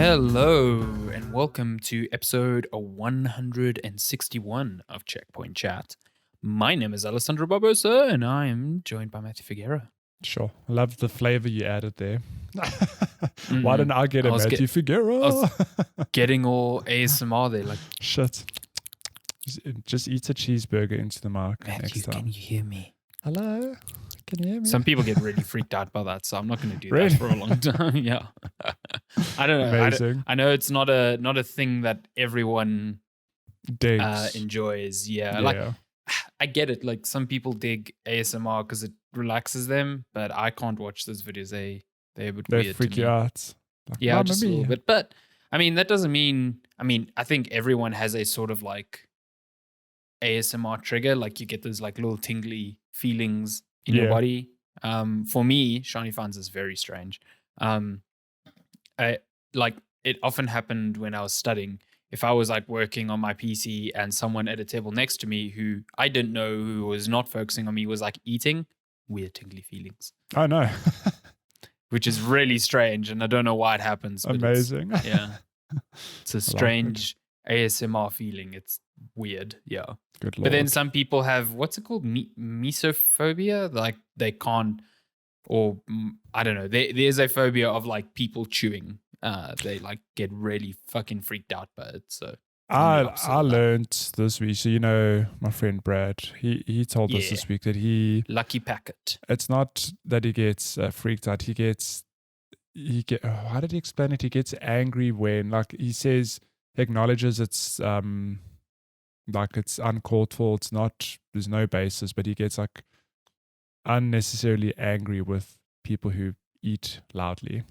Hello and welcome to episode 161 of Checkpoint Chat. My name is Alessandro Barbosa and I am joined by Matty Figueroa. Sure. I love the flavor you added there. Why didn't I get a Matty Figueroa? I was getting all ASMR there, like shit. Just eat a cheeseburger into the mic Matthew, next time. can you hear me? Hello? Can you hear me? Some people get really freaked out by that, so I'm not going to do Really? that for a long time. Yeah. I don't know. Amazing. I know it's not a thing that everyone Digs. enjoys. Yeah. Like I get it. Like some people dig ASMR because it relaxes them, but I can't watch those videos. They're a bit They weird. freak you out. Like, Yeah, Mamma just a little mia. bit. But I mean, that doesn't mean. I mean, I think everyone has a sort of like ASMR trigger. Like you get those like little tingly feelings in your Yeah. body. For me, Shiny Fans is very strange. I like it often happened when I was studying. If I was like working on my PC and someone at a table next to me who I didn't know who was not focusing on me was like eating, weird tingly feelings, I know. which is really strange. And I don't know why it happens. But Amazing. yeah. It's a I like it. strange ASMR feeling. It's weird. Yeah. Good Lord. But then some people have, what's it called? Mesophobia? Like they can't, or I don't know. There's a phobia of like people chewing. They like get really fucking freaked out by it. So I learned this week. So, you know, my friend Brad, he told us this week that Lucky Packet. it's not that he gets freaked out. How did he explain it? He gets angry when, like, he says, he acknowledges it's like it's uncalled for. It's not. There's no basis, but he gets like unnecessarily angry with people who eat loudly,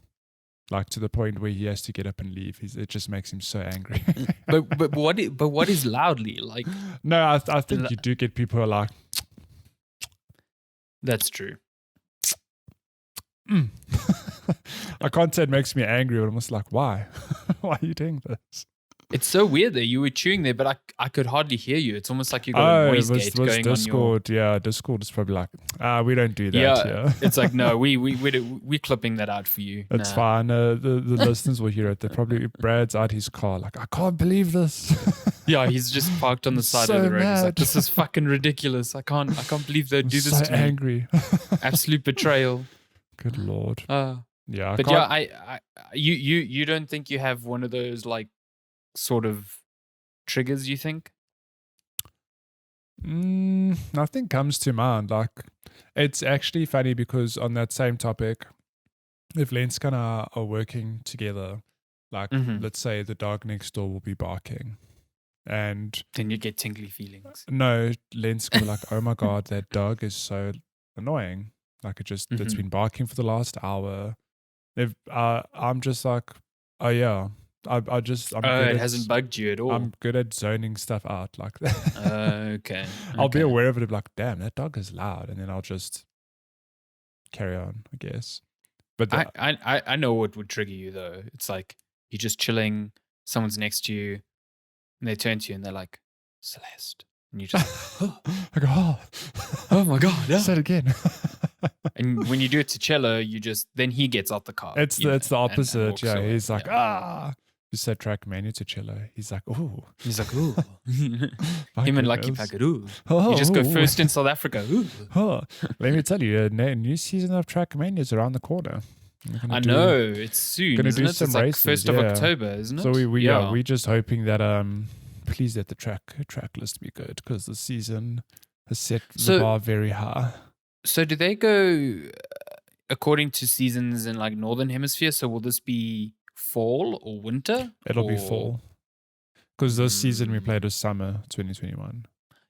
like to the point where he has to get up and leave. It just makes him so angry. but what is loudly like? No, I think you do get people who are like. That's true. I can't say it makes me angry, but I'm just like, why? Why are you doing this? It's so weird that you were chewing there, but I could hardly hear you. It's almost like you got a noise gate going Discord, on your... Yeah, Discord is probably like, we don't do that. Yeah, it's like, no, we're clipping that out for you. It's fine. The listeners will hear it. They're probably, Brad's out his car like, I can't believe this. Yeah, he's just parked on the side of the road. He's like, this is fucking ridiculous. I can't believe they'd do this to me. Angry. Absolute betrayal. Good Lord. Yeah. But yeah, you don't think you have one of those like sort of triggers, you think? Nothing comes to mind. Like, it's actually funny because on that same topic, if Lenska and I are working together, like let's say the dog next door will be barking, and then you get tingly feelings. No, Lenska will be like, oh my God, that dog is so annoying. Like it's been barking for the last hour. I'm just like, oh yeah. It hasn't bugged you at all. I'm good at zoning stuff out like that. Okay. I'll be aware of it. Like, damn, that dog is loud, and then I'll just carry on, I guess. But I know what would trigger you though. It's like you're just chilling, someone's next to you, and they turn to you and they're like, Celeste, and you just I go, oh my God, yeah. Say it again. And when you do it to Cello, then he gets out the car. It's the opposite. And yeah, he's like, You said track menu to Cello. He's like, ooh. He's like, ooh. Him and Lucky Packet, ooh. You just go first in South Africa, ooh. Let me tell you, a new season of Track Mania is around the corner. I know, it's soon, isn't it? It's like 1st of October, isn't it? So we're just hoping that please let the track list be good, because the season has set the bar very high. So do they go according to seasons in like Northern Hemisphere? So will this be fall or winter? It'll be fall. Because this season we played was summer 2021.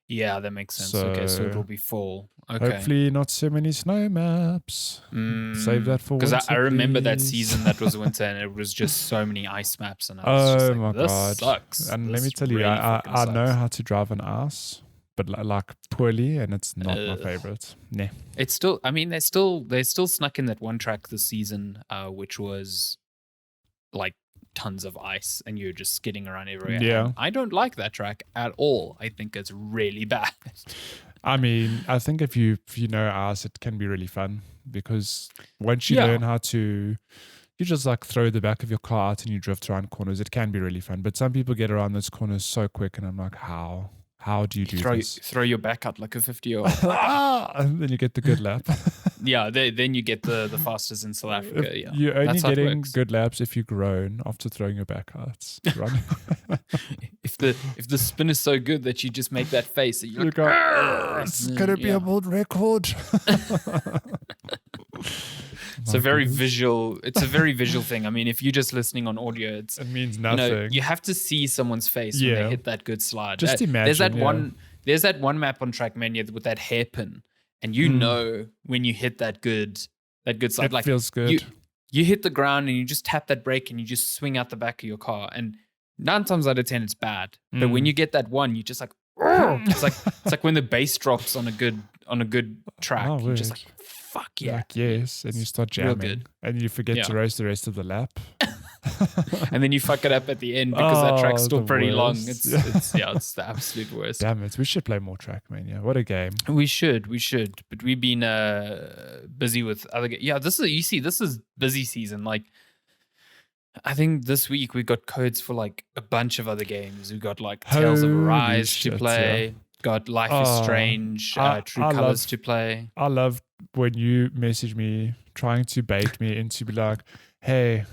Yeah, that makes sense. Okay, so it'll be fall. Okay. Hopefully not so many snow maps. Save that for winter. Because I remember that season that was winter and it was just so many ice maps. And I was just like, this God. Sucks. And this let me tell you, I know how to drive an ice, but like poorly, and it's not my favorite. Nah. It's still, I mean, they still snuck in that one track this season, which was like tons of ice and you're just skidding around everywhere. Yeah. And I don't like that track at all. I think it's really bad. I mean, I think if you know ice, it can be really fun, because once you learn how to you just like throw the back of your car out and you drift around corners, it can be really fun. But some people get around those corners so quick, and I'm like, how? How do you do this? Throw your back out like a 50-year-old. And then you get the good lap. Yeah, then you get the fastest in South Africa. Yeah, You're only that's how it getting works. good laps if you groan after throwing your back out. Run. If the spin is so good that you just make that face, that you're You like, go, "Argh!" it's gonna be a world record. It's a very visual. It's a very visual thing. I mean, if you're just listening on audio, It means you nothing. you have to see someone's face when they hit that good slide. Just There's that imagine, There's that one map on Trackmania with that hairpin, and you know when you hit that good slide. It Like feels good. You hit the ground and you just tap that brake and you just swing out the back of your car. And 9 times out of 10, it's bad. But when you get that one, you just like, it's like when the bass drops on a good track. Oh, you're just weird. like, fuck yeah. Like, yes, and you start Real jamming, good. and you forget to race the rest of the lap. And then you fuck it up at the end because that track's still the pretty long. worst. It's the absolute worst. Damn it, we should play more Trackmania. What a game. We should. But we've been busy with other games. Yeah, this is busy season. Like, I think this week we got codes for like a bunch of other games. We got like Tales of Holy Arise to shit, play. yeah. Got Life is Strange, True Colors to play. I love when you message me trying to bait me into be like, hey,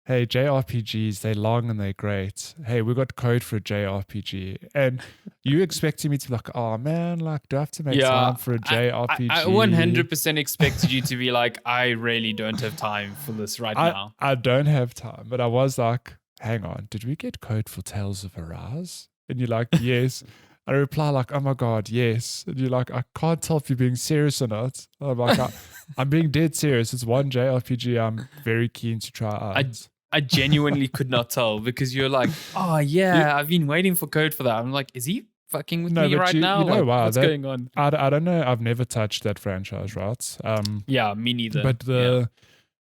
JRPGs, they're long and they're great. Hey, we got code for a JRPG. And you expecting me to be like, oh man, like, do I have to make time for a JRPG? I 100% expected you to be like, I really don't have time for this now. I don't have time. But I was like, hang on, did we get code for Tales of Arise? And you're like, yes. I reply like, oh my God, yes. And you're like, I can't tell if you're being serious or not. I'm like, I'm being dead serious. It's one JRPG I'm very keen to try out. I genuinely could not tell because you're like, oh yeah, I've been waiting for code for that. I'm like, is he fucking with me right now? You know, like, wow, what's going on? I don't know. I've never touched that franchise, right? Yeah, me neither. But when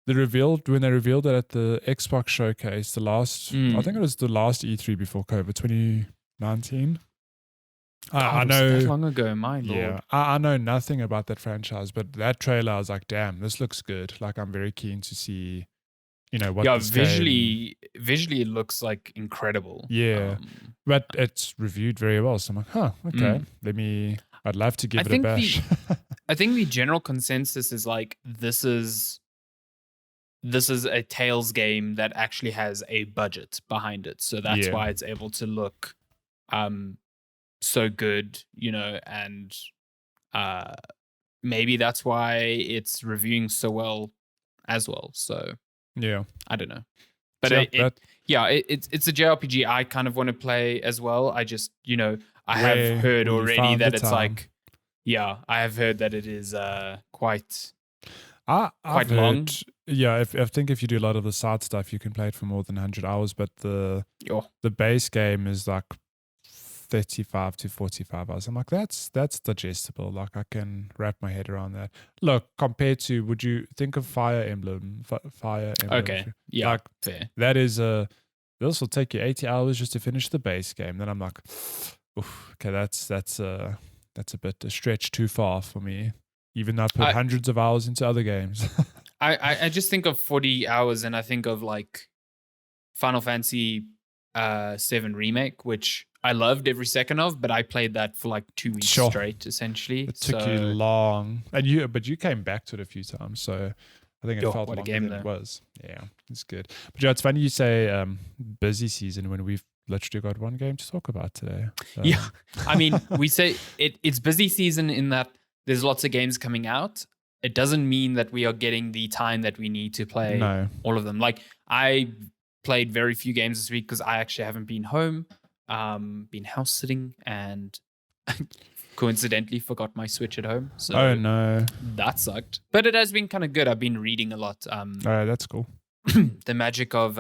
they revealed it at the Xbox showcase, the last, I think it was the last E3 before COVID, 2019. I know that long ago, my lord. Yeah, I know nothing about that franchise, but that trailer, I was like, damn, this looks good. Like, I'm very keen to see, what. Yeah, visually, it looks like incredible. Yeah, but it's reviewed very well. So I'm like, huh, okay. I'd love to give it a bash. I think the general consensus is like, this is a Tales game that actually has a budget behind it, so that's why it's able to look so good, and maybe that's why it's reviewing so well as well. So yeah, I don't know, but it's a JRPG I kind of want to play as well. I just I have heard already that it's like, I have heard that it is quite long. Yeah, I think if you do a lot of the side stuff, you can play it for more than 100 hours, but the base game is like 35 to 45 hours. I'm like, that's digestible. Like, I can wrap my head around that. Look, compared to, would you think of Fire Emblem? Okay, yeah, like, fair. That is this will take you 80 hours just to finish the base game. Then I'm like, oof, okay, that's a bit a stretch too far for me. Even though I put hundreds of hours into other games. I just think of 40 hours and I think of like Final Fantasy 7 Remake, which I loved every second of, but I played that for like 2 weeks straight, essentially. It took you long, but you came back to it a few times, so I think it felt longer than it was. Yeah, it's good. But it's funny you say busy season when we've literally got one game to talk about today. Yeah, I mean, we say it's busy season in that there's lots of games coming out. It doesn't mean that we are getting the time that we need to play all of them. Like, I played very few games this week because I actually haven't been home. Been house sitting and coincidentally forgot my Switch at home. So oh no, that sucked. But it has been kind of good. I've been reading a lot. That's cool. The magic of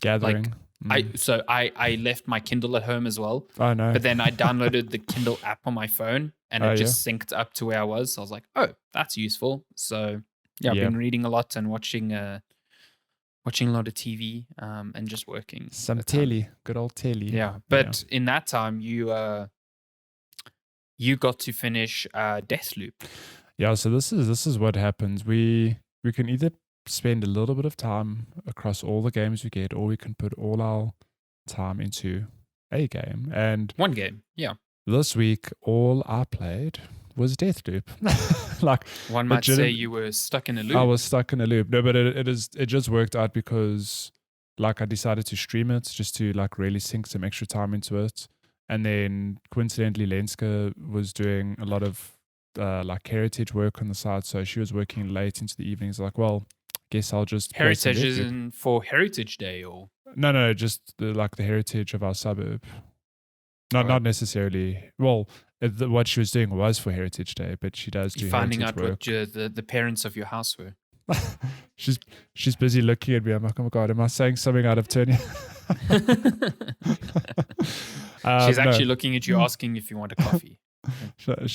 gathering. I left my Kindle at home as well. Oh no. But then I downloaded the Kindle app on my phone and it just synced up to where I was. So I was like, oh, that's useful. So I've been reading a lot and watching a lot of TV and just working. Some telly, good old telly. Yeah, but in that time, you got to finish Deathloop. Yeah, so this is what happens. We can either spend a little bit of time across all the games we get, or we can put all our time into a game. And one game, yeah. This week, all I played was Deathloop. Like, one might say you were stuck in a loop. I was stuck in a loop. No, but it just worked out because like I decided to stream it just to like really sink some extra time into it. And then coincidentally, Lenska was doing a lot of like heritage work on the side. So she was working late into the evenings. Like, well, guess I'll just heritage isn't for Heritage Day or no, just like the heritage of our suburb. Not necessarily. Well, what she was doing was for Heritage Day, but she does do finding out work. what the parents of your house were. She's busy looking at me. I'm like, oh my god, am I saying something out of turn? She's actually looking at you, asking if you want a coffee.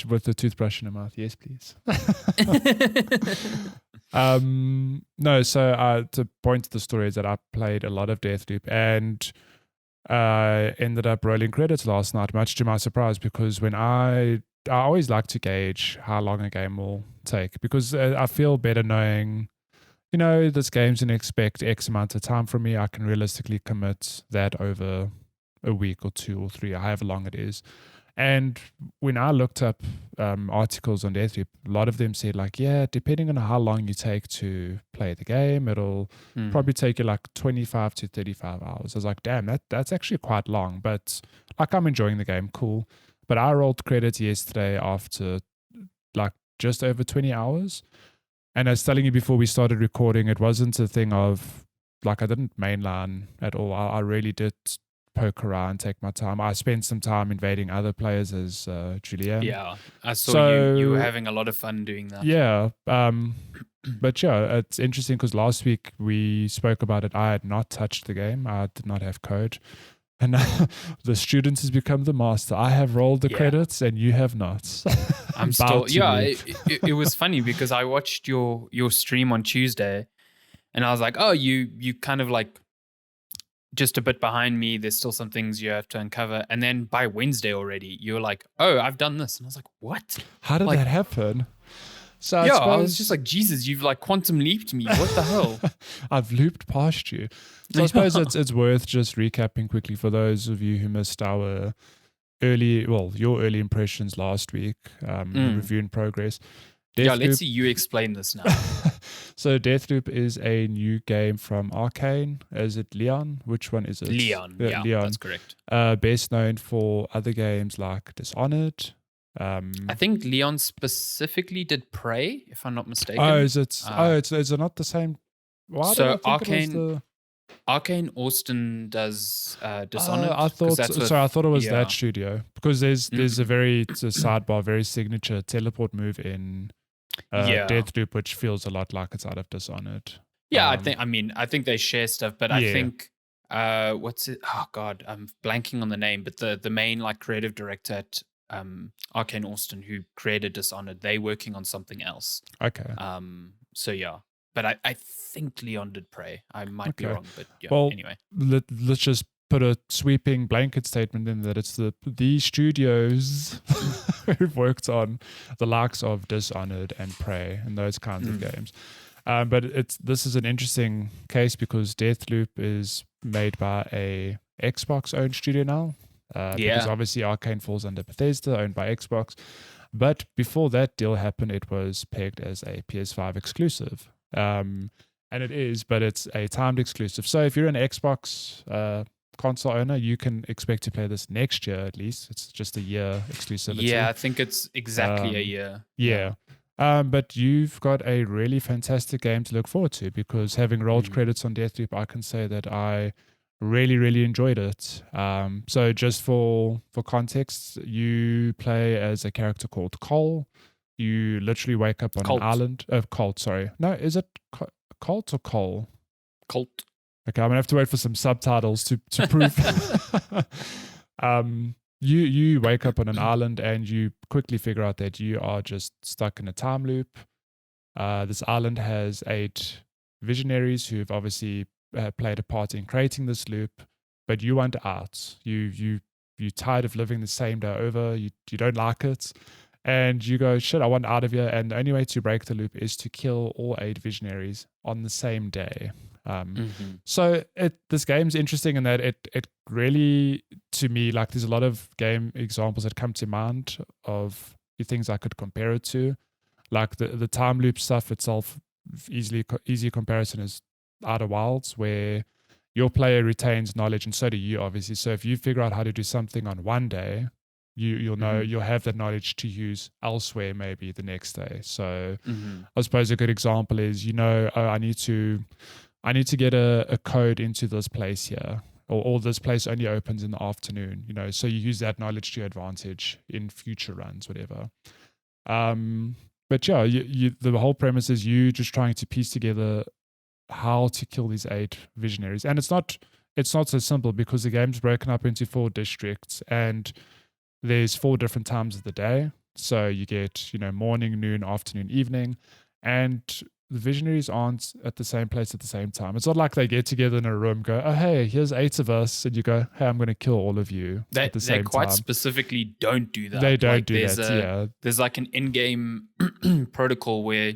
With the toothbrush in her mouth. Yes, please. No, so to point to the story is that I played a lot of Deathloop and ended up rolling credits last night, much to my surprise, because when I always like to gauge how long a game will take, because I feel better knowing, this game's going to expect X amount of time from me. I can realistically commit that over a week or 2 or 3, however long it is. And when I looked up articles on Deathloop, a lot of them said like, yeah, depending on how long you take to play the game, it'll probably take you like 25 to 35 hours. I was like, damn, that's actually quite long. But like, I'm enjoying the game, cool. But I rolled credits yesterday after like just over 20 hours. And I was telling you before we started recording, it wasn't a thing of like I didn't mainline at all. I really did poke around, take my time. I spent some time invading other players as Julian. Yeah, I saw you were having a lot of fun doing that. Yeah, but yeah, it's interesting because last week we spoke about it. I had not touched the game. I did not have code. And now the student has become the master. I have rolled the credits and you have not. I'm still, it was funny because I watched your stream on Tuesday and I was like, oh, you kind of like just a bit behind me. There's still some things you have to uncover. And then by Wednesday already, you're like, oh, I've done this. And I was like, what? How did that happen? So I was just like, Jesus, you've like quantum leaped me. What the hell? I've looped past you. So I suppose it's worth just recapping quickly for those of you who missed your early impressions last week, review in progress. Deathloop, let's see you explain this now. So Deathloop is a new game from Arkane. Is it Leon? Which one is it? Leon. Yeah, Leon. That's correct. Best known for other games like Dishonored. I think Leon specifically did Prey, if I'm not mistaken. Oh, is it? Is it not the same? Why so Arkane Austin does Dishonored. I thought it was that studio because there's a it's a sidebar, very signature teleport move in Deathloop, which feels a lot like it's out of Dishonored. Yeah, I think they share stuff, but I think what's it? Oh God, I'm blanking on the name, but the main like creative director at Arkane Austin who created Dishonored, they working on something else. Okay. So yeah. But I think Leon did Prey. I might be wrong, but yeah. Well, anyway. Let's just put a sweeping blanket statement in that it's these studios who've worked on the likes of Dishonored and Prey and those kinds of games. But this is an interesting case because Deathloop is made by a Xbox-owned studio now. Because obviously Arkane falls under Bethesda, owned by Xbox. But before that deal happened, it was pegged as a PS5 exclusive. And it is, but it's a timed exclusive. So if you're an Xbox console owner, you can expect to play this next year at least. It's just a year exclusivity. Yeah, I think it's exactly a year. Yeah. But you've got a really fantastic game to look forward to because having rolled credits on Deathloop, I can say that I really, really enjoyed it. So just for context, you play as a character called Cole. You literally wake up on an island. Colt, sorry. No, is it Colt or Cole? Colt. Okay, I'm going to have to wait for some subtitles to prove. You wake up on an island and you quickly figure out that you are just stuck in a time loop. This island has 8 visionaries who've obviously played a part in creating this loop, but you want out. You're tired of living the same day over. You don't like it. and you go, shit, I want out of here. And the only way to break the loop is to kill all 8 visionaries on the same day. So this game's interesting in that it really, to me, like there's a lot of game examples that come to mind of the things I could compare it to. Like the time loop stuff itself, easy comparison is Outer Wilds, where your player retains knowledge and so do you, obviously. So if you figure out how to do something on one day, you'll know, you'll have that knowledge to use elsewhere maybe the next day. So I suppose a good example is, I need to get a code into this place here, or this place only opens in the afternoon, so you use that knowledge to your advantage in future runs, whatever. But yeah, the whole premise is you just trying to piece together how to kill these 8 visionaries. And it's not so simple because the game's broken up into 4 districts and there's 4 different times of the day. So you get, morning, noon, afternoon, evening, and the visionaries aren't at the same place at the same time. It's not like they get together in a room, go, oh, hey, here's 8 of us. And you go, hey, I'm going to kill all of you at the same time. They quite specifically don't do that. They don't do that, yeah. There's like an in-game protocol where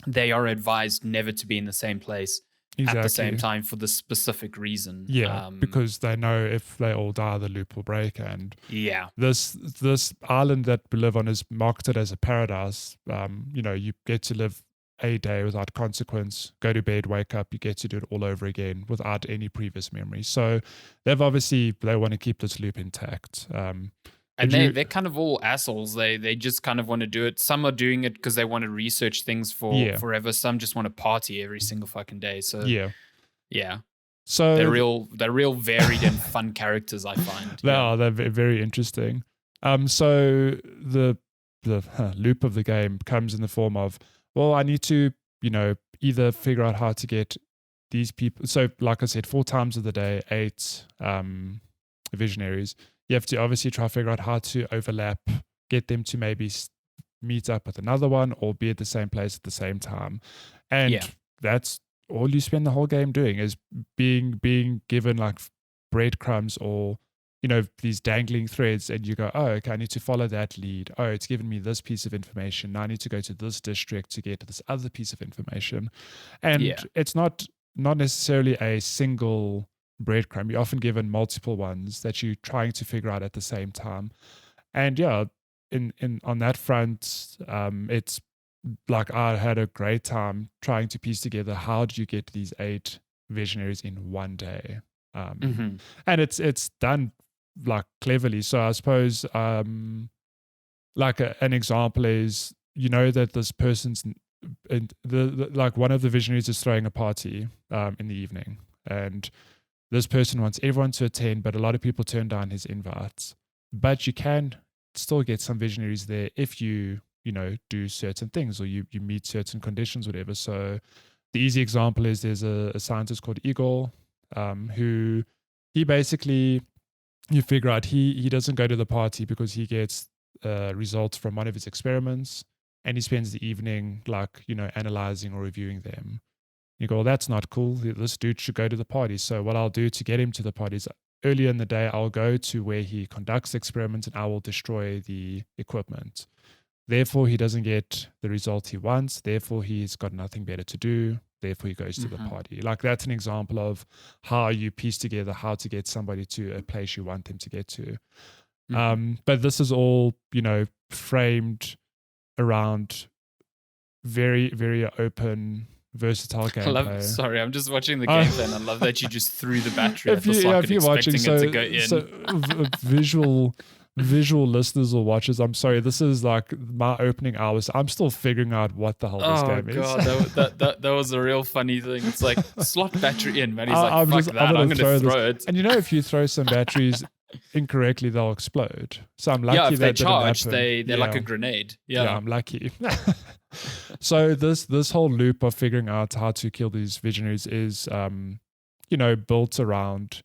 they are advised never to be in the same place at the same time for the specific reason. Yeah, because they know if they all die, the loop will break. And this island that we live on is marketed as a paradise. You get to live a day without consequence, go to bed, wake up, you get to do it all over again without any previous memory. So they want to keep this loop intact. And they're kind of all assholes. They just kind of want to do it. Some are doing it because they want to research things for forever. Some just want to party every single fucking day. So yeah. So they're real varied and fun characters, I find. They're very interesting. So the loop of the game comes in the form of, well, I need to, either figure out how to get these people. So like I said, 4 times of the day, 8 visionaries. You have to obviously try to figure out how to overlap, get them to maybe meet up with another one or be at the same place at the same time. And that's all you spend the whole game doing, is being given like breadcrumbs or, these dangling threads, and you go, oh, okay, I need to follow that lead. Oh, it's given me this piece of information. Now I need to go to this district to get this other piece of information. And it's not necessarily a single breadcrumb. You're often given multiple ones that you're trying to figure out at the same time. And in on that front, it's like I had a great time trying to piece together how do you get these 8 visionaries in one day. And it's done like cleverly. So I suppose like an example is, that this person's like one of the visionaries is throwing a party in the evening, and this person wants everyone to attend, but a lot of people turn down his invites. But you can still get some visionaries there if you do certain things or you meet certain conditions, whatever. So the easy example is there's a scientist called Igor, who he basically, you figure out he doesn't go to the party because he gets results from one of his experiments, and he spends the evening analyzing or reviewing them. You go, well, that's not cool. This dude should go to the party. So what I'll do to get him to the party is earlier in the day, I'll go to where he conducts experiments and I will destroy the equipment. Therefore, he doesn't get the result he wants. Therefore, he's got nothing better to do. Therefore, he goes to the party. Like, that's an example of how you piece together how to get somebody to a place you want them to get to. But this is all, framed around very, very open, versatile gameplay. Sorry, I'm just watching the gameplay and I love that you just threw the battery at the socket expecting it to go in. So visual listeners or watchers, I'm sorry, this is like my opening hours. I'm still figuring out what the hell this game is. Oh god, that was a real funny thing. It's like, slot battery in, man. He's like, fuck that, I'm gonna throw it. And if you throw some batteries incorrectly, they'll explode. So I'm lucky if they charge, they're like a grenade. Yeah, I'm lucky. So this whole loop of figuring out how to kill these visionaries is built around,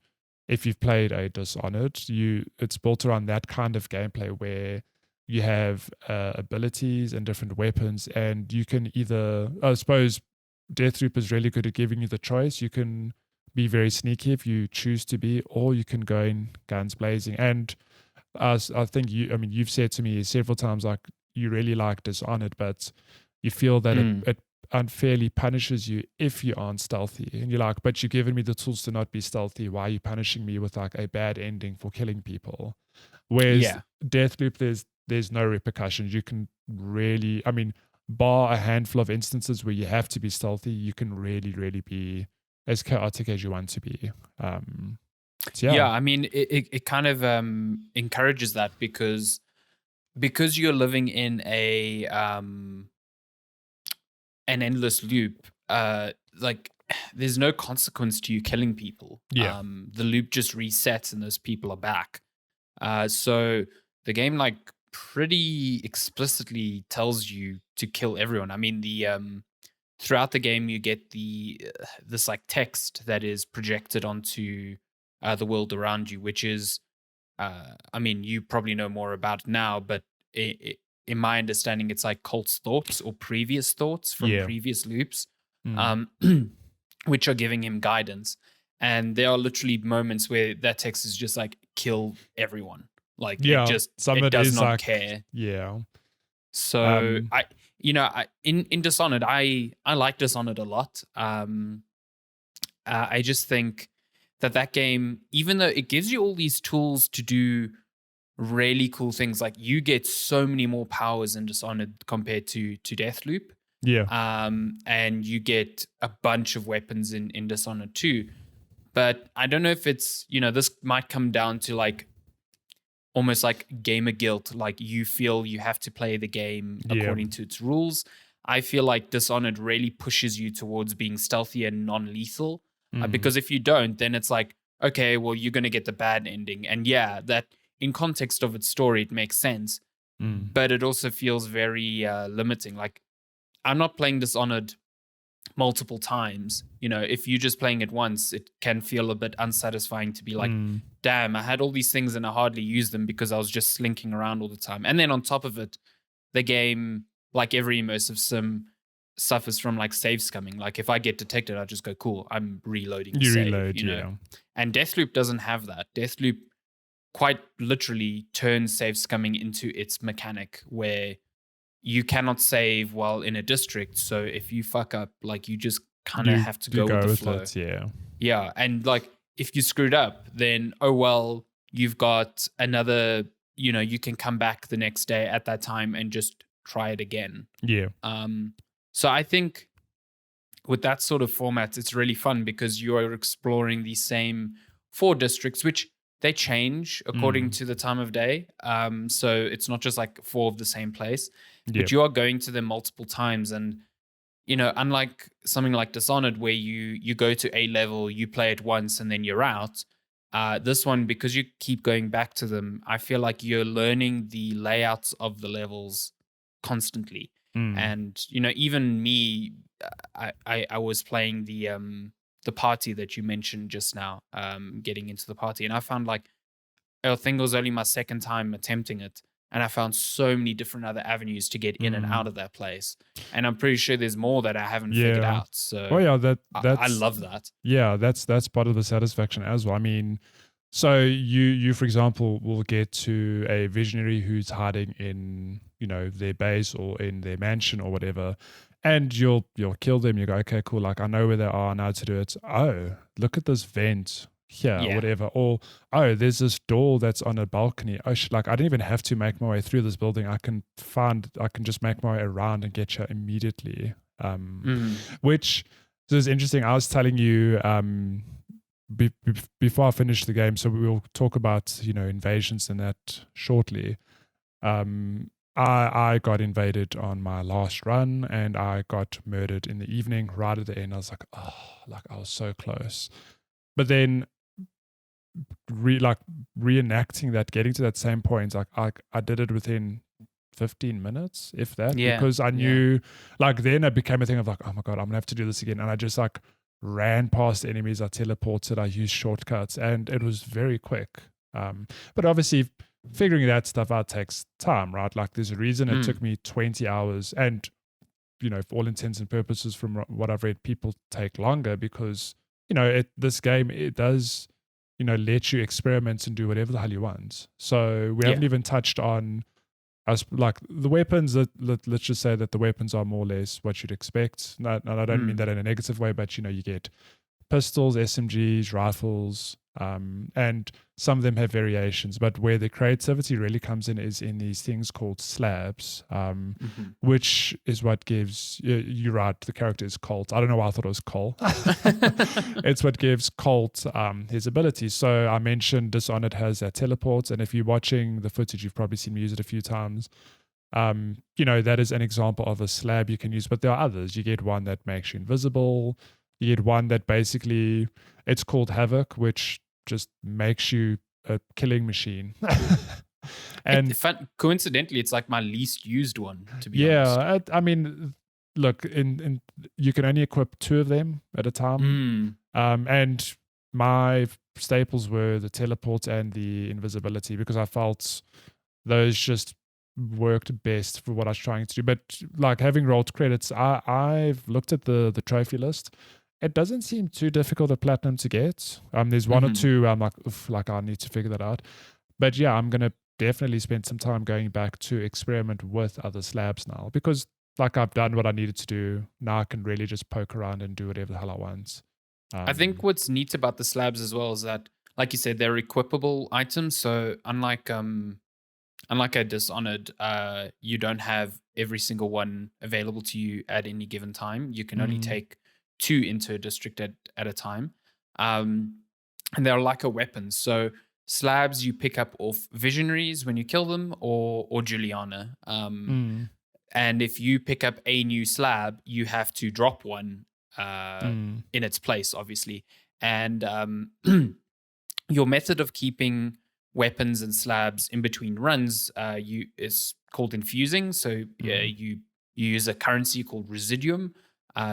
if you've played a Dishonored, it's built around that kind of gameplay where you have abilities and different weapons, and you can either, I suppose Deathloop is really good at giving you the choice. You can be very sneaky if you choose to be, or you can go in guns blazing. And I think you've said to me several times, like, you really like Dishonored, but you feel that it unfairly punishes you if you aren't stealthy. And you're like, but you've given me the tools to not be stealthy. Why are you punishing me with like a bad ending for killing people? Whereas Deathloop, there's no repercussions. You can really, I mean, bar a handful of instances where you have to be stealthy, you can really, really be as chaotic as you want to be. Yeah, I mean, it kind of encourages that because you're living in an endless loop. Like, there's no consequence to you killing people. Yeah. The loop just resets and those people are back. So the game like pretty explicitly tells you to kill everyone. I mean, the throughout the game you get this like text that is projected onto the world around you, which is, I mean, you probably know more about it now, but in my understanding, it's like Colt's thoughts or previous thoughts from previous loops, which are giving him guidance. And there are literally moments where that text is just like, kill everyone. Like, it does not care. Yeah. So in Dishonored, I like Dishonored a lot. I just think that game, even though it gives you all these tools to do really cool things, like you get so many more powers in Dishonored compared to Deathloop. Yeah. And you get a bunch of weapons in Dishonored too. But I don't know if it's, this might come down to like almost like gamer guilt. Like you feel you have to play the game according to its rules. I feel like Dishonored really pushes you towards being stealthy and non-lethal. Because if you don't, then it's like, okay, well, you're going to get the bad ending. And that in context of its story, it makes sense. But it also feels very limiting. Like, I'm not playing Dishonored multiple times. If you're just playing it once, it can feel a bit unsatisfying to be like, damn, I had all these things and I hardly used them because I was just slinking around all the time. And then on top of it, the game, like every immersive sim, suffers from like save scumming. Like if I get detected, I just go, cool, I'm reloading. You save, reload, yeah. And Deathloop doesn't have that. Deathloop quite literally turns save scumming into its mechanic, where you cannot save while in a district. So if you fuck up, like you just kind of have to go with the flow. It, yeah. And like if you screwed up, then oh well, you've got another, you can come back the next day at that time and just try it again. Yeah. So I think with that sort of format, it's really fun because you are exploring the same 4 districts, which they change according to the time of day. So it's not just like 4 of the same place, but you are going to them multiple times. And, unlike something like Dishonored, where you go to a level, you play it once and then you're out. This one, because you keep going back to them, I feel like you're learning the layouts of the levels constantly. And, even me, I was playing the party that you mentioned just now, getting into the party. And I found like, I think it was only my second time attempting it. And I found so many different other avenues to get in and out of that place. And I'm pretty sure there's more that I haven't figured out. So I love that. Yeah, that's part of the satisfaction as well. I mean, so you for example will get to a visionary who's hiding in, their base or in their mansion or whatever. And you'll kill them. You go, okay, cool. Like I know where they are now to do it. Oh, look at this vent here, or whatever. Or there's this door that's on a balcony. Oh, like I didn't even have to make my way through this building. I can just make my way around and get you immediately. Which is interesting. I was telling you before I finish the game. So we will talk about invasions and that shortly. I got invaded on my last run and I got murdered in the evening right at the end. I was like, oh, like I was so close. But then reenacting that, getting to that same point, like I did it within 15 minutes, if that, because I knew like then it became a thing of like, oh my God, I'm gonna have to do this again. And I just like ran past enemies, I teleported, I used shortcuts, and it was very quick. But obviously figuring that stuff out takes time, right? Like there's a reason it took me 20 hours, and for all intents and purposes, from what I've read, people take longer because this game, it does let you experiment and do whatever the hell you want. So we haven't even touched on as like the weapons let's just say that the weapons are more or less what you'd expect. And I don't mean that in a negative way, but you get pistols, SMGs, rifles, and some of them have variations. But where the creativity really comes in is in these things called slabs, which is what gives you're right. The character is Colt. I don't know why I thought it was Cole. It's what gives Colt his abilities. So I mentioned Dishonored has that teleport, and if you're watching the footage, you've probably seen me use it a few times. That is an example of a slab you can use, but there are others. You get one that makes you invisible. You get one that basically, it's called Havoc, which just makes you a killing machine. And coincidentally, it's like my least used one, to be honest. Yeah, I mean, look, in you can only equip 2 of them at a time. And my staples were the teleport and the invisibility because I felt those just worked best for what I was trying to do. But like having rolled credits, I've looked at the trophy list. It doesn't seem too difficult at platinum to get. There's one or two I'm like I need to figure that out. But yeah, I'm gonna definitely spend some time going back to experiment with other slabs now because like I've done what I needed to do. Now I can really just poke around and do whatever the hell I want. I think what's neat about the slabs as well is that, like you said, they're equipable items. So unlike a Dishonored, you don't have every single one available to you at any given time. You can only take 2 into a district at a time. And they're like a weapon. So slabs you pick up off visionaries when you kill them or Juliana. And if you pick up a new slab, you have to drop one in its place, obviously. And your method of keeping weapons and slabs in between runs is called infusing. So you use a currency called residuum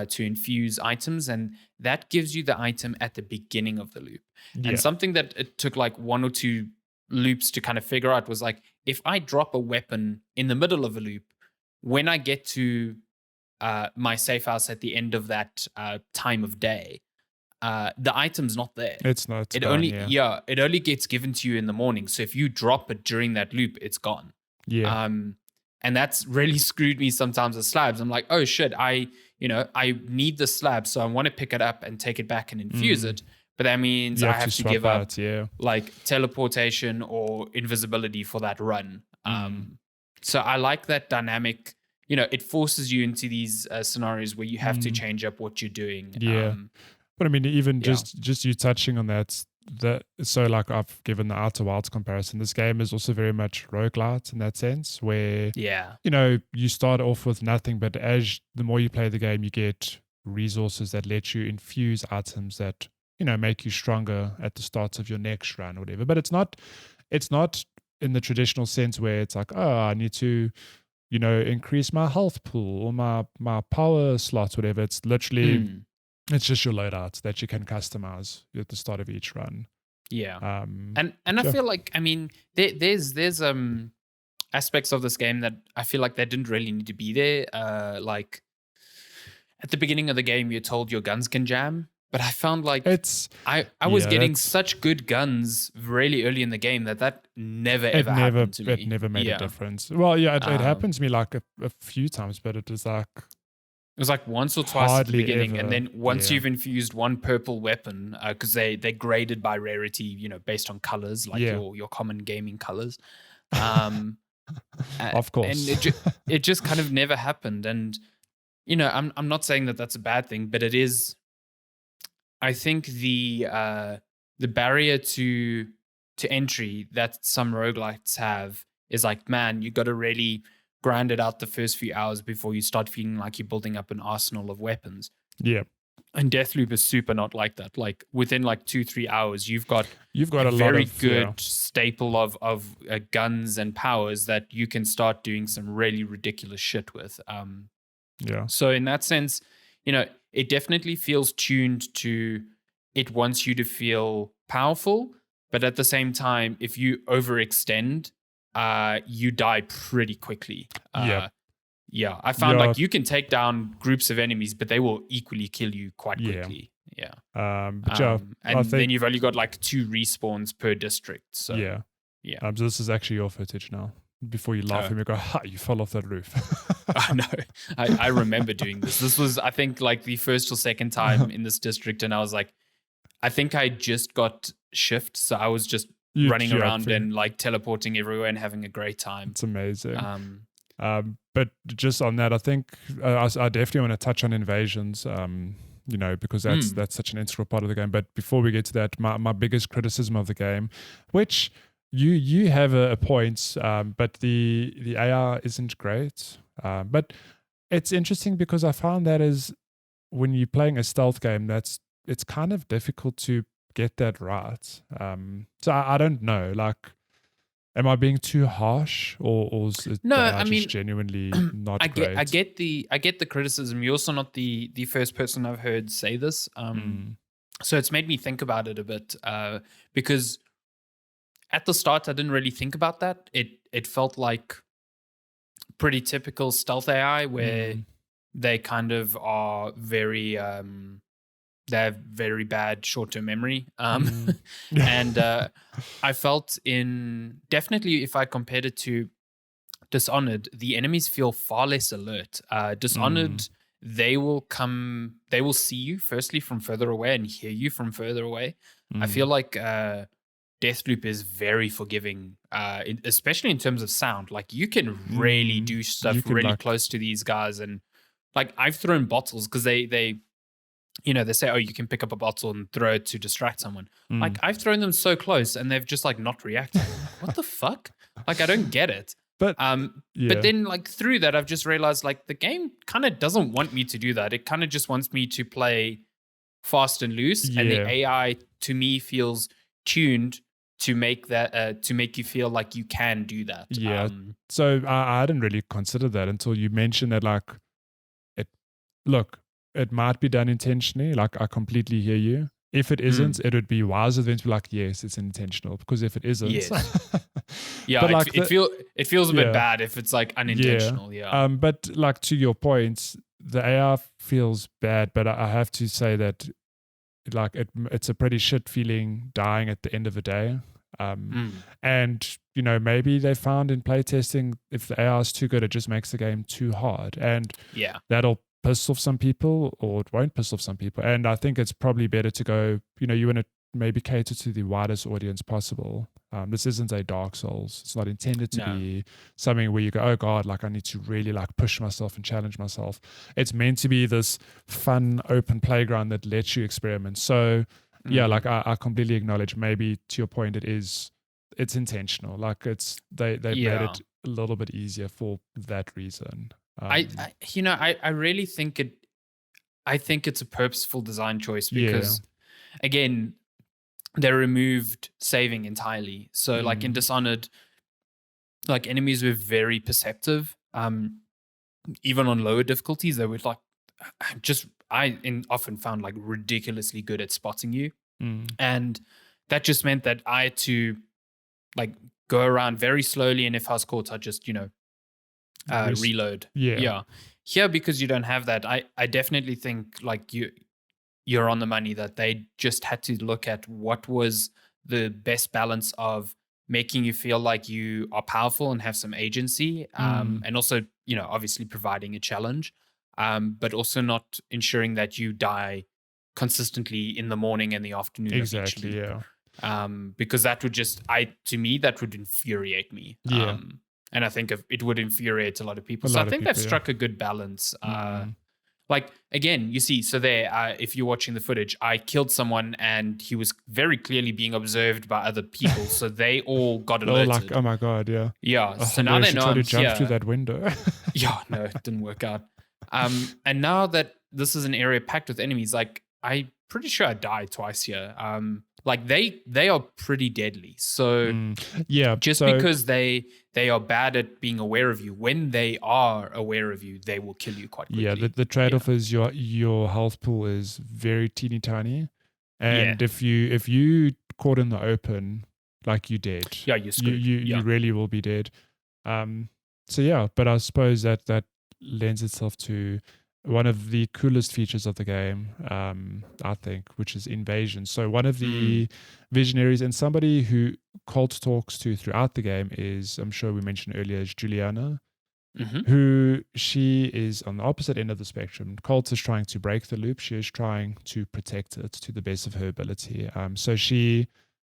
to infuse items, and that gives you the item at the beginning of the loop. And something that it took like 1 or 2 loops to kind of figure out was like, if I drop a weapon in the middle of a loop, when I get to my safe house at the end of that time of day, the item's not there. It's not. It only gets given to you in the morning. So if you drop it during that loop, it's gone. Yeah. And that's really screwed me sometimes with slabs. I'm like, oh shit, I need the slab, so I want to pick it up and take it back and infuse it. But that means I have to give up like teleportation or invisibility for that run. So I like that dynamic. It forces you into these scenarios where you have to change up what you're doing. Yeah. But I mean, even just you touching on that, so like I've given the Outer Wilds comparison, this game is also very much roguelite in that sense, where you start off with nothing, but as the more you play the game, you get resources that let you infuse items that make you stronger at the start of your next run or whatever. But it's not in the traditional sense where it's like, oh, I need to increase my health pool or my power slots, whatever. It's literally it's just your loadouts that you can customize at the start of each run. Yeah. And I feel like, I mean, there's aspects of this game that I feel like they didn't really need to be there. Like at the beginning of the game, you're told your guns can jam, but I found like I was getting such good guns really early in the game that never happened to me. It never made a difference. Well, yeah, it happened to me like a few times, but it was like once or twice at the beginning, and then once you've infused one purple weapon, because they're graded by rarity, based on colors, like your common gaming colors. Of course, and it just kind of never happened. And I'm not saying that that's a bad thing, but it is. I think the barrier to entry that some roguelites have is like, man, you got to really grind it out the first few hours before you start feeling like you're building up an arsenal of weapons. Yeah. And Deathloop is super not like that. Like within like 2-3 hours, you've got a very good staple of guns and powers that you can start doing some really ridiculous shit with. So in that sense, it definitely feels tuned to, it wants you to feel powerful, but at the same time, if you overextend, you die pretty quickly. I found like you can take down groups of enemies, but they will equally kill you quite quickly. And then you've only got like 2 respawns per district. So so this is actually your footage now. before you laugh Oh. and you go, ha, you fell off that roof. Oh, no, I remember doing this. This was, I think, like the first or second time in this district, and I was like, I think I just got shift, so I was just running around and like teleporting everywhere and having a great time. It's amazing. Um, But just on that, I think I definitely want to touch on invasions. Because that's such an integral part of the game. But before we get to that, my biggest criticism of the game, which you have a point, but the AI isn't great. But it's interesting because I found that is when you're playing a stealth game, it's kind of difficult to get that right. So I don't know, like, am I being too harsh, or is it No, just I mean, genuinely not great? I get the criticism. You're also not the first person I've heard say this. So it's made me think about it a bit, because at the start I didn't really think about that. It felt like pretty typical stealth AI where they kind of are very they have very bad short-term memory. And I felt definitely if I compared it to Dishonored, the enemies feel far less alert. Dishonored, they will see you firstly from further away and hear you from further away. I feel like Deathloop is very forgiving, especially in terms of sound. Like you can really do stuff really close to these guys, and like I've thrown bottles because they say, oh, you can pick up a bottle and throw it to distract someone. Like I've thrown them so close and they've just like not reacted. Like, what the fuck? Like I don't get it. But but then like through that, I've just realized like the game kind of doesn't want me to do that. It kind of just wants me to play fast and loose, and the AI to me feels tuned to make that to make you feel like you can do that. Yeah. So I hadn't really considered that until you mentioned that. Like, it might be done intentionally. Like I completely hear you. If it isn't, it would be wiser than to be like, yes, it's intentional. Because if it isn't, yeah, but like it feels a bit bad if it's like unintentional. Yeah. But like to your point, the AI feels bad, but I have to say that like it's a pretty shit feeling dying at the end of the day. And maybe they found in playtesting, if the AI is too good, it just makes the game too hard, and that'll piss off some people, or it won't piss off some people. And I think it's probably better to go, you want to maybe cater to the widest audience possible. This isn't a Dark Souls. It's not intended to be something where you go, oh God, like I need to really like push myself and challenge myself. It's meant to be this fun, open playground that lets you experiment. So like I completely acknowledge, maybe to your point, it's intentional. Like they made it a little bit easier for that reason. I really think it's a purposeful design choice because again, they removed saving entirely. So like in Dishonored, like enemies were very perceptive. Even on lower difficulties, they were like I often found like ridiculously good at spotting you. And that just meant that I had to like go around very slowly, and if I was caught, I'd just, reload. Yeah. Here, because you don't have that, I definitely think like you're on the money that they just had to look at what was the best balance of making you feel like you are powerful and have some agency, and also, obviously providing a challenge, but also not ensuring that you die consistently in the morning and the afternoon. Exactly, because that would to me, that would infuriate me. And I think it would infuriate a lot of people. So I think they've struck a good balance. Like, again, you see, so there, if you're watching the footage, I killed someone and he was very clearly being observed by other people. So they all got alerted. Like, oh my God, yeah. Yeah. So now they know I'm to jump through that window. No, it didn't work out. And now that this is an area packed with enemies, like, I'm pretty sure I died twice here. Like they are pretty deadly. So because they are bad at being aware of you, when they are aware of you, they will kill you quite quickly. Yeah, the trade-off is your health pool is very teeny tiny, and if you caught in the open, like you're dead. Yeah, you're screwed. You really will be dead. But I suppose that lends itself to one of the coolest features of the game, I think, which is invasion. So one of the visionaries and somebody who Colt talks to throughout the game is, I'm sure we mentioned earlier, is Juliana, who she is on the opposite end of the spectrum. Colt is trying to break the loop. She is trying to protect it to the best of her ability. So she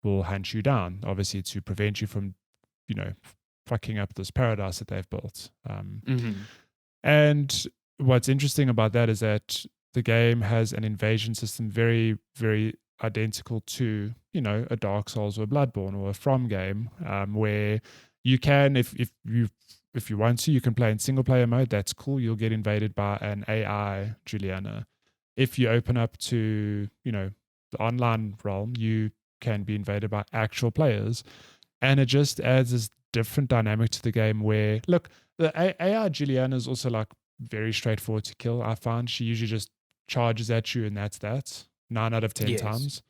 will hunt you down, obviously, to prevent you from, fucking up this paradise that they've built. And what's interesting about that is that the game has an invasion system very, very identical to, a Dark Souls or a Bloodborne or a From game, where you can, if you want to, you can play in single player mode. That's cool. You'll get invaded by an AI Juliana. If you open up to, the online realm, you can be invaded by actual players. And it just adds this different dynamic to the game where, look, the AI Juliana is also like very straightforward to kill. I find she usually just charges at you and that's that 9 out of 10 times.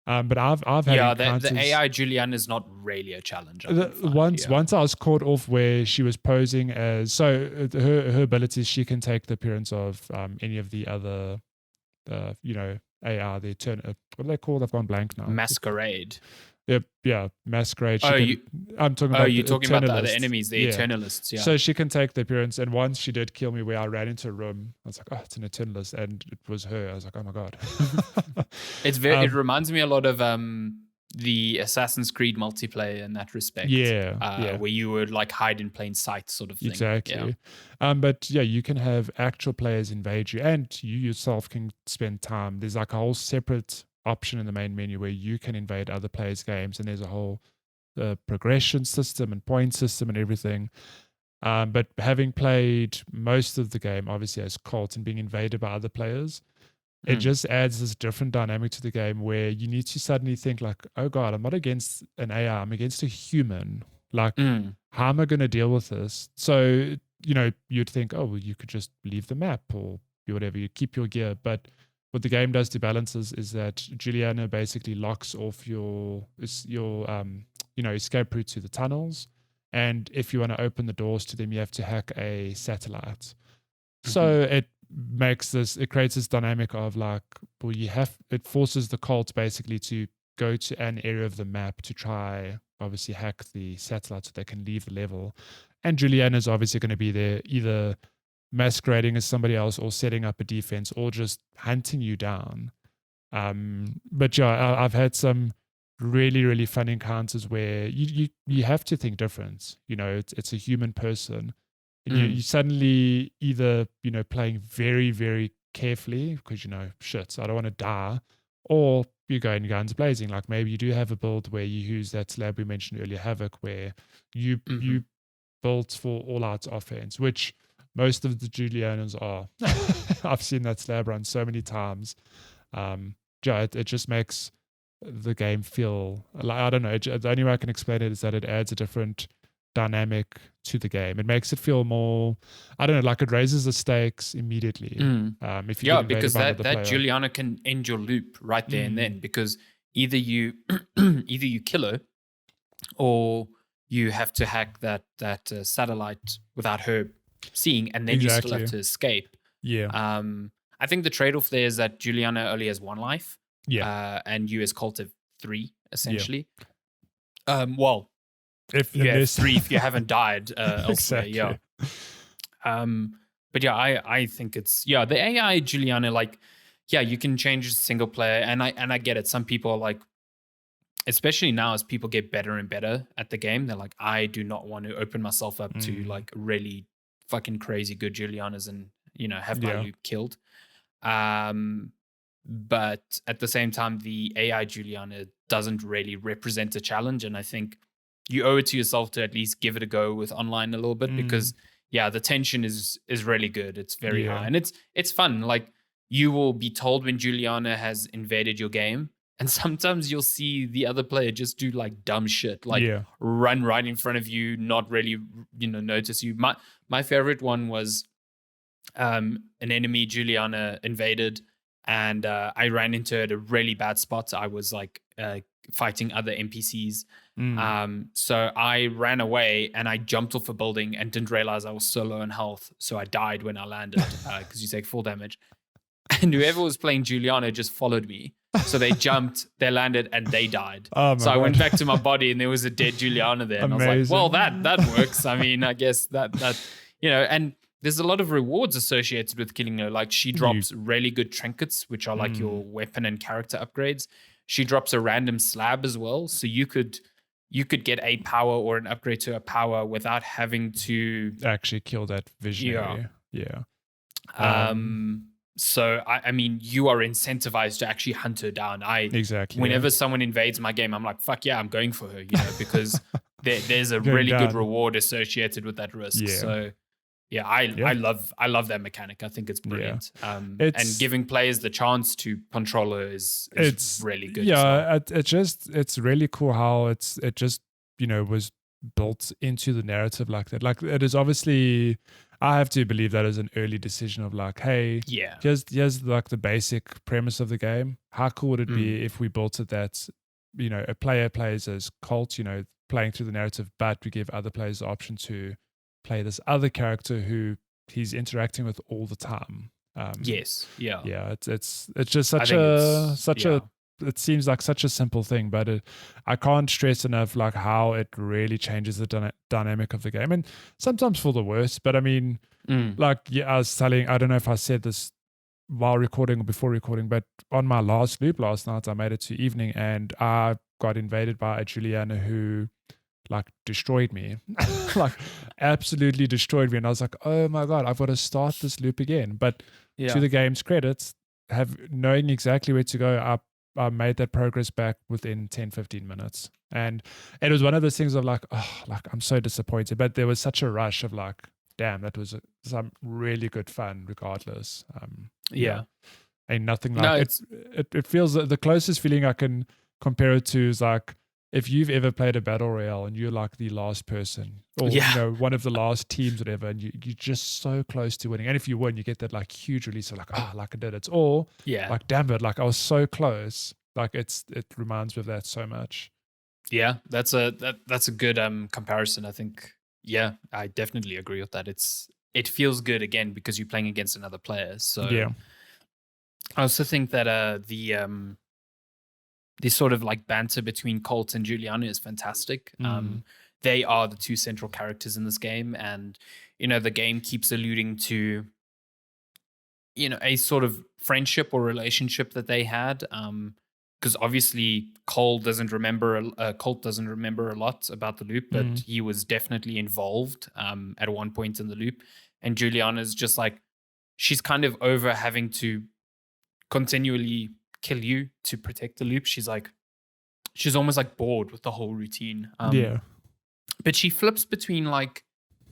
But I've had encounters. The AI Juliana is not really a challenge. Once I was caught off where she was posing as, so her abilities, she can take the appearance of any of the other, AI, the what are they called? I've gone blank now. Masquerade. Yeah, Masquerade. I'm talking about. You're talking about the other enemies, the Eternalists. Yeah. So she can take the appearance, and once she did kill me, where I ran into a room, I was like, "Oh, it's an Eternalist," and it was her. I was like, "Oh my god!" It's very. It reminds me a lot of the Assassin's Creed multiplayer in that respect. Where you would like hide in plain sight, sort of thing. Exactly. Yeah. But yeah, you can have actual players invade you, and you yourself can spend time. There's like a whole separate option in the main menu where you can invade other players' games, and there's a whole progression system and point system and everything. But having played most of the game, obviously as Colt, and being invaded by other players, it just adds this different dynamic to the game where you need to suddenly think like, oh God, I'm not against an AI, I'm against a human. Like, how am I going to deal with this? So, you'd think, oh, well, you could just leave the map or whatever, you keep your gear. But what the game does to balance is that Juliana basically locks off your escape route to the tunnels. And if you want to open the doors to them, you have to hack a satellite. So it creates this dynamic of like, well, it forces the cult basically to go to an area of the map to try, obviously, hack the satellite so they can leave the level. And Juliana's obviously going to be there either masquerading as somebody else or setting up a defense or just hunting you down. But yeah, I've had some really, really fun encounters where you have to think different. It's a human person. And you suddenly either, playing very, very carefully because, shit, I don't want to die, or you're going guns blazing. Like maybe you do have a build where you use that slab we mentioned earlier, Havoc, where you built for all-out offense, which most of the Julianas are. I've seen that slab run so many times. It just makes the game feel like, I don't know. The only way I can explain it is that it adds a different dynamic to the game. It makes it feel more, I don't know, like it raises the stakes immediately. If you because that Juliana can end your loop right there and then, because either you kill her or you have to hack that satellite without her seeing, and then you still have to escape. I think the trade-off there is that Juliana only has 1 life, and you as Colt have 3 essentially. Well, if you have 3 if you haven't died elsewhere. Exactly. But yeah, I think it's the AI Juliana, like, you can change single player, and I get it. Some people are like, especially now as people get better and better at the game, they're like, I do not want to open myself up to like really fucking crazy good Julianas and have my loop killed. But at the same time, the AI Juliana doesn't really represent a challenge, and I think you owe it to yourself to at least give it a go with online a little bit, because the tension is really good. It's very high, and it's fun. Like, you will be told when Juliana has invaded your game, and sometimes you'll see the other player just do like dumb shit, like run right in front of you, not really notice you. My favorite one was an enemy Juliana invaded, and I ran into her at a really bad spot. I was like fighting other NPCs. Mm. So I ran away and I jumped off a building and didn't realize I was so low in health. So I died when I landed because you take full damage. And whoever was playing Juliana just followed me. So they jumped, they landed, and they died. Oh, so I God. went back to my body, and there was a dead Juliana there. And I was like, well, that works. I mean, I guess that and there's a lot of rewards associated with killing her. Like she drops really good trinkets, which are like your weapon and character upgrades. She drops a random slab as well. So you could get a power or an upgrade to a power without having to actually kill that visionary. Yeah. So I mean, you are incentivized to actually hunt her down. Whenever someone invades my game, I'm like, fuck yeah, I'm going for her, because there's a really good reward associated with that risk. Yeah. So yeah, I love that mechanic. I think it's brilliant. Yeah. And giving players the chance to control her is really good. Yeah, it's really cool how it just was built into the narrative like that. Like it is obviously, I have to believe that is an early decision of like, hey, here's like the basic premise of the game. How cool would it be if we built it that, a player plays as Colt, playing through the narrative, but we give other players the option to play this other character who he's interacting with all the time. Yes. Yeah. Yeah. It's just it seems like such a simple thing, but I can't stress enough like how it really changes the dynamic of the game, and sometimes for the worse. But I mean, I was telling, I don't know if I said this while recording or before recording, but on my last loop last night, I made it to evening and I got invaded by a Juliana who like destroyed me, like absolutely destroyed me. And I was like, oh my God, I've got to start this loop again. But to the game's credits, knowing exactly where to go, I made that progress back within 10-15 minutes. And it was one of those things of like, oh, like I'm so disappointed. But there was such a rush of like, damn, that was some really good fun regardless. Ain't nothing like it feels the closest feeling I can compare it to is like if you've ever played a battle royale and you're like the last person or one of the last teams, whatever, and you're just so close to winning. And if you win, you get that like huge release of like, like I did. It's all like, damn it, like I was so close. Like it reminds me of that so much. Yeah, that's a good comparison. I think. Yeah, I definitely agree with that. It feels good again because you're playing against another player. So I also think that the sort of like banter between Colt and Juliana is fantastic. They are the two central characters in this game, and the game keeps alluding to a sort of friendship or relationship that they had. Because obviously Colt doesn't remember a lot about the loop, but he was definitely involved at one point in the loop. And Juliana's just like, she's kind of over having to continually kill you to protect the loop. She's almost like bored with the whole routine. But she flips between like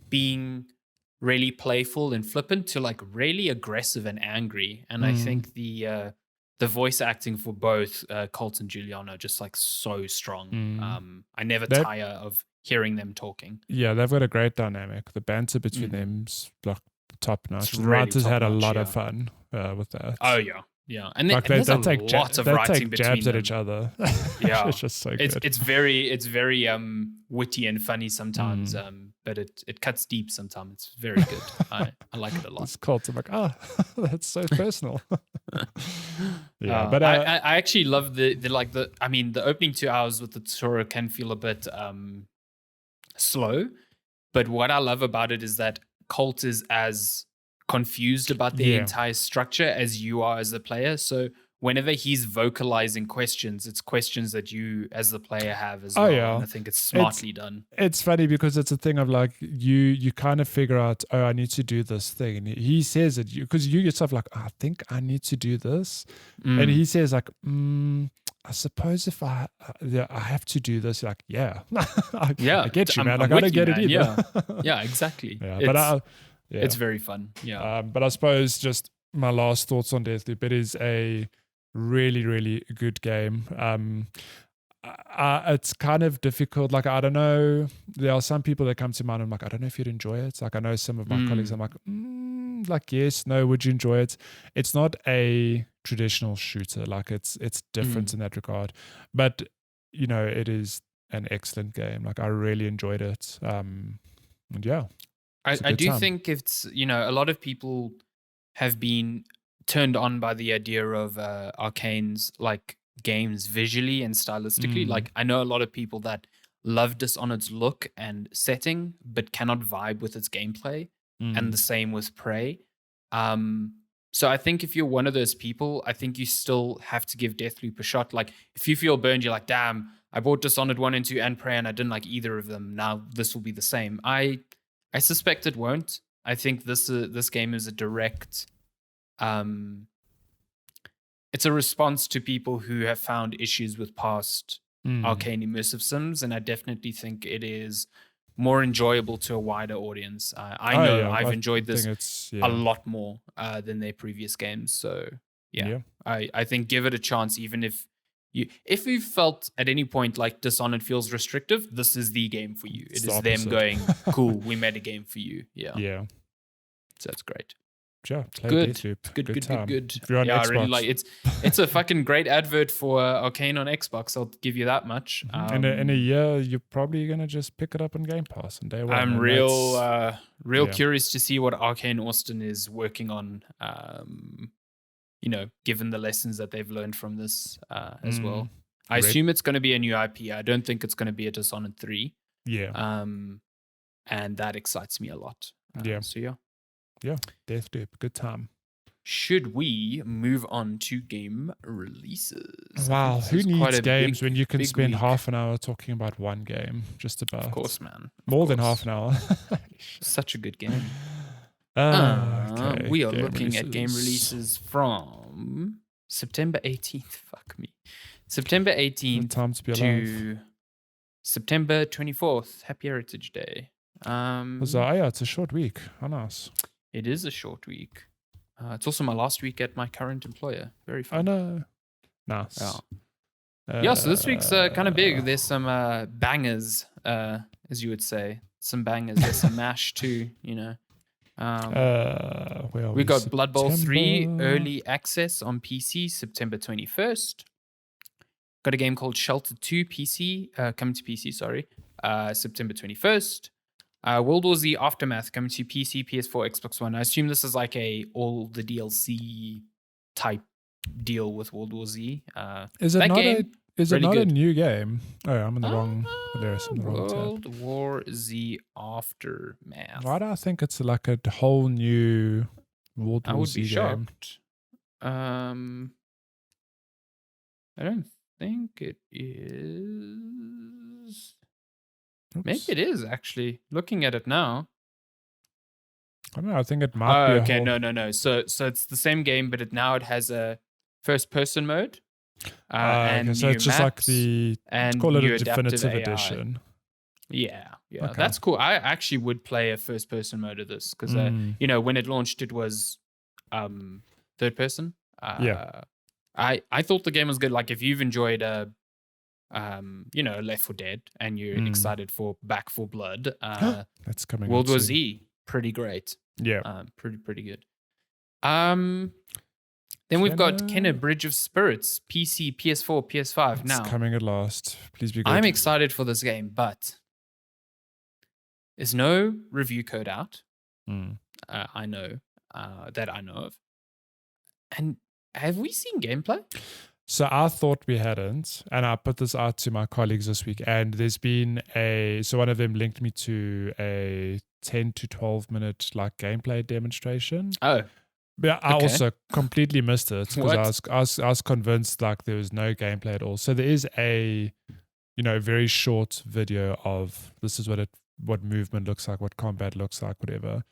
being really playful and flippant to like really aggressive and angry. And I think the voice acting for both Colt and Juliana are just like so strong. I never tire of hearing them talking. Yeah, they've got a great dynamic. The banter between them's like top notch. The writers had a lot of fun with that. Oh yeah. Yeah, and like there's a lot of writing between jabs them. At each other. Yeah, it's just so good. It's very witty and funny sometimes, but it cuts deep sometimes. It's very good. I like it a lot. It's called. I'm like, that's so personal. But I actually love the opening 2 hours with the tutorial can feel a bit slow, but what I love about it is that Colt is as confused about the entire structure as you are as the player. So whenever he's vocalizing questions, it's questions that you as the player have as well. Yeah. And I think it's smartly done. It's funny because it's a thing of like you kind of figure out, I need to do this thing. And he says it because you yourself like, I think I need to do this. And he says like, I suppose if I have to do this, like, I get you, man. I gotta get it either. Yeah, exactly. It's very fun. Yeah. But I suppose just my last thoughts on Deathloop. It is a really, really good game. It's kind of difficult. Like, I don't know. There are some people that come to mind. I'm like, I don't know if you'd enjoy it. Like, I know some of my colleagues. I'm like, like yes, no, would you enjoy it? It's not a traditional shooter. Like it's different in that regard. But it is an excellent game. Like I really enjoyed it. And yeah. I do think it's, a lot of people have been turned on by the idea of Arkane's like games visually and stylistically. Like I know a lot of people that love Dishonored's look and setting, but cannot vibe with its gameplay. And the same with Prey. So I think if you're one of those people, I think you still have to give Deathloop a shot. Like if you feel burned, you're like, damn, I bought Dishonored 1 and 2 and Prey and I didn't like either of them. Now this will be the same. I suspect it won't. I think this game is a direct it's a response to people who have found issues with past Arkane immersive sims, and I definitely think it is more enjoyable to a wider audience. I know I've enjoyed this a lot more than their previous games. So I think give it a chance, even if you felt at any point like Dishonored feels restrictive, this is the game for you. It is them going, cool, we made a game for you. Yeah. So that's great. Yeah, good. Deathloop. Good. If you're on Xbox. I really like it's a fucking great advert for Arkane on Xbox. I'll give you that much. In a year, you're probably gonna just pick it up on Game Pass and day one. I'm real curious to see what Arkane Austin is working on. Given the lessons that they've learned from this as well. I assume it's going to be a new IP. I don't think it's going to be a Dishonored 3. Yeah. And that excites me a lot. So yeah, Deathloop, good time. Should we move on to game releases? Wow, who needs games when you can spend half an hour talking about one game? Just about. Of course, man. More than half an hour. Such a good game. Okay. We are looking at game releases from September 18th. Fuck me. September 18th time to be alive. September 24th. Happy Heritage Day. It's a short week. How nice. It is a short week. It's also my last week at my current employer. Very fun. I know. Nice. So this week's kind of big. There's some bangers, as you would say. Some bangers. There's some mash too, we got Blood Bowl 3 early access on PC September 21st. Got a game called Shelter 2 coming to PC, September 21st. World War Z Aftermath coming to PC, PS4, Xbox One. I assume this is like all the DLC type deal with World War Z. Is it not a new game? Oh, I'm in the wrong. There's in the wrong tab. World War Z Aftermath. Why do I think it's like a whole new World War Z game? I would be shocked. I don't think it is. Oops. Maybe it is actually. Looking at it now. I don't know. I think it might be. Okay, no. So it's the same game, but it has a first-person mode. And so it's just like call it a definitive AI. edition. Yeah, Okay. That's cool. I actually would play a first-person mode of this because when it launched, it was third person. I thought the game was good. Like if you've enjoyed Left 4 Dead and you're excited for Back 4 Blood, that's coming. World War Z, pretty great. Yeah, pretty good. Then we've got Kenna Bridge of Spirits, PC, PS4, PS5. It's coming at last. Please be good. I'm excited for this game, but there's no review code out. I know that I know of. And have we seen gameplay? So I thought we hadn't, and I put this out to my colleagues this week, and there's been so one of them linked me to a 10 to 12 minute like gameplay demonstration. Oh. But I also completely missed it because I was convinced like there was no gameplay at all. So there is a very short video of this is what movement looks like, what combat looks like, whatever.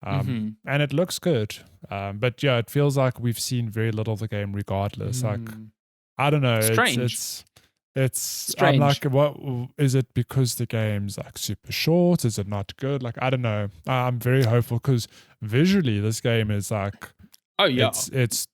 And it looks good. But yeah, it feels like we've seen very little of the game regardless. Like I don't know. Strange. It's strange. I'm like, what is it because the game's like super short? Is it not good? Like I don't know. I'm very hopeful because visually this game is like, it's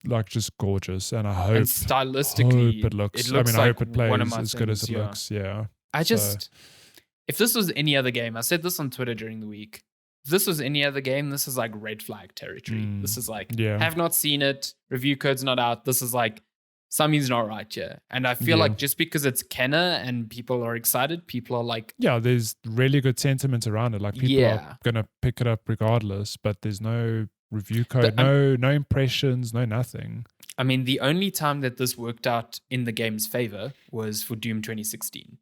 like just gorgeous, and I hope stylistically it looks. I hope it plays as good as it looks. Yeah. If this was any other game, I said this on Twitter during the week. this was any other game, this is like red flag territory. This is like, Yeah. have not seen it, review code's not out. This is like, something's not right here. And I feel like just because it's Kenna and people are excited, people are like, yeah, there's really good sentiment around it. Like people are gonna pick it up regardless, but there's no review code, no impressions, no nothing. I mean, the only time that this worked out in the game's favor was for Doom 2016.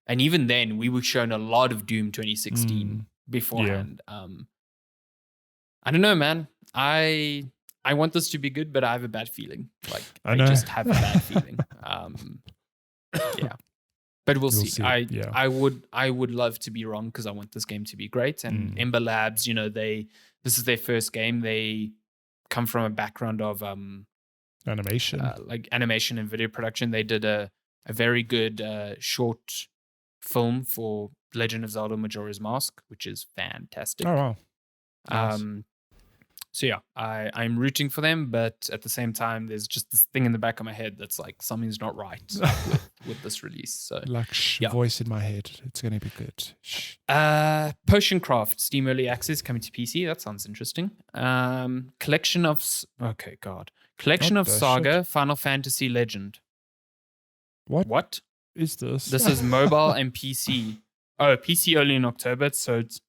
And even then, we were shown a lot of Doom 2016 beforehand. I don't know, man. I want this to be good, but I have a bad feeling. Like I just have a bad feeling. Yeah, but we'll see. I would love to be wrong because I want this game to be great. And Ember Labs, you know, this is their first game. They come from a background of animation, like animation and video production. They did a very good short film for Legend of Zelda: Majora's Mask, which is fantastic. Oh wow! Nice. So yeah, I'm rooting for them, but at the same time, there's just this thing in the back of my head that's like something's not right with this release. So like voice in my head, it's gonna be good. Potion Craft Steam Early Access coming to PC. That sounds interesting. Collection of Saga Final Fantasy Legend. What is this? This is mobile and PC. Oh, PC early in October, so it's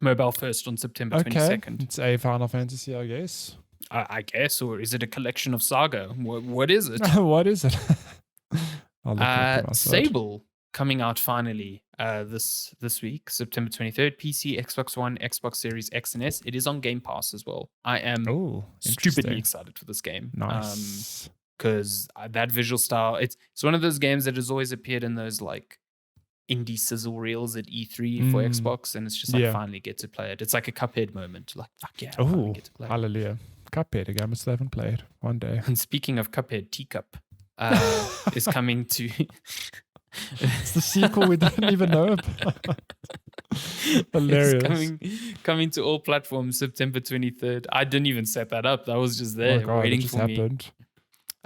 mobile first on September 22nd. It's a Final Fantasy, I guess. I guess, or is it a collection of Saga? What is it? What is it? Sable coming out finally this week, September 23rd. PC, Xbox One, Xbox Series X and S. It is on Game Pass as well. I am stupidly excited for this game. Nice. Because that visual style, it's one of those games that has always appeared in those like indie sizzle reels at E3 for Xbox, and it's just like finally get to play it. It's like a Cuphead moment. Like, fuck yeah, I finally get to play it. Hallelujah. Cuphead, a game I still haven't played one day. And speaking of Cuphead, Teacup is coming to... It's the sequel we didn't even know about. Hilarious. It's coming to all platforms September 23rd. I didn't even set that up. That was just there waiting for me.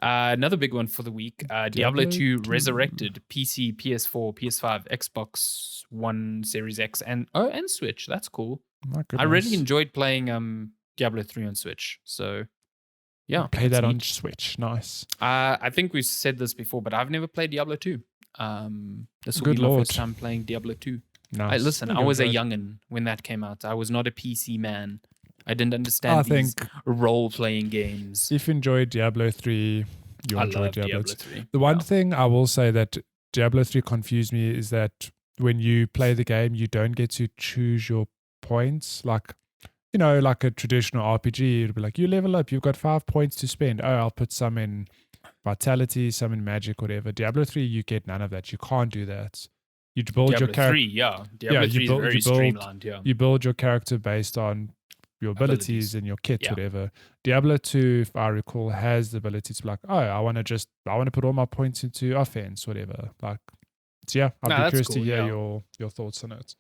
Another big one for the week, Diablo 2 Resurrected, PC, PS4, PS5, Xbox One, Series X, and Switch. That's cool. I really enjoyed playing Diablo 3 on Switch. So, yeah. Play that on Switch. Nice. I think we've said this before, but I've never played Diablo 2. This will be my first time playing Diablo 2. Nice. I was a youngin' when that came out. I was not a PC man. I didn't understand these role-playing games. If you enjoyed Diablo 3, you'll enjoy Diablo 3. The one thing I will say that Diablo 3 confused me is that when you play the game, you don't get to choose your points. Like, you know, like a traditional RPG, it'll be like, you level up, you've got 5 points to spend. Oh, I'll put some in Vitality, some in Magic, whatever. Diablo 3, you get none of that. You can't do that. You build your character. Diablo 3 is very streamlined, You build your character based on your abilities and your kit, whatever. Diablo 2, if I recall, has the ability to be like, oh, I want to put all my points into offense, whatever. Like, so yeah, I'd be curious to hear your thoughts on it.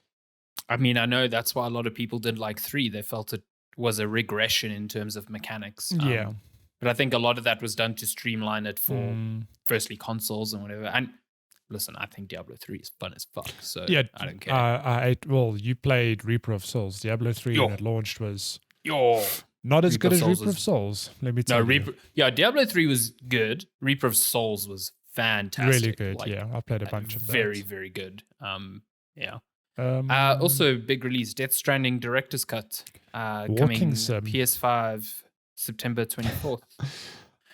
I mean, I know that's why a lot of people didn't like 3. They felt it was a regression in terms of mechanics. But I think a lot of that was done to streamline it for firstly consoles and whatever. And listen, I think Diablo 3 is fun as fuck, so I don't care. You played Reaper of Souls. Diablo 3 when it launched was not as Reaper good as Reaper of Souls, let me tell you. Diablo 3 was good. Reaper of Souls was fantastic. Really good, I played a bunch of that. Very, very good. Also, big release, Death Stranding Director's Cut, coming PS5 September 24th.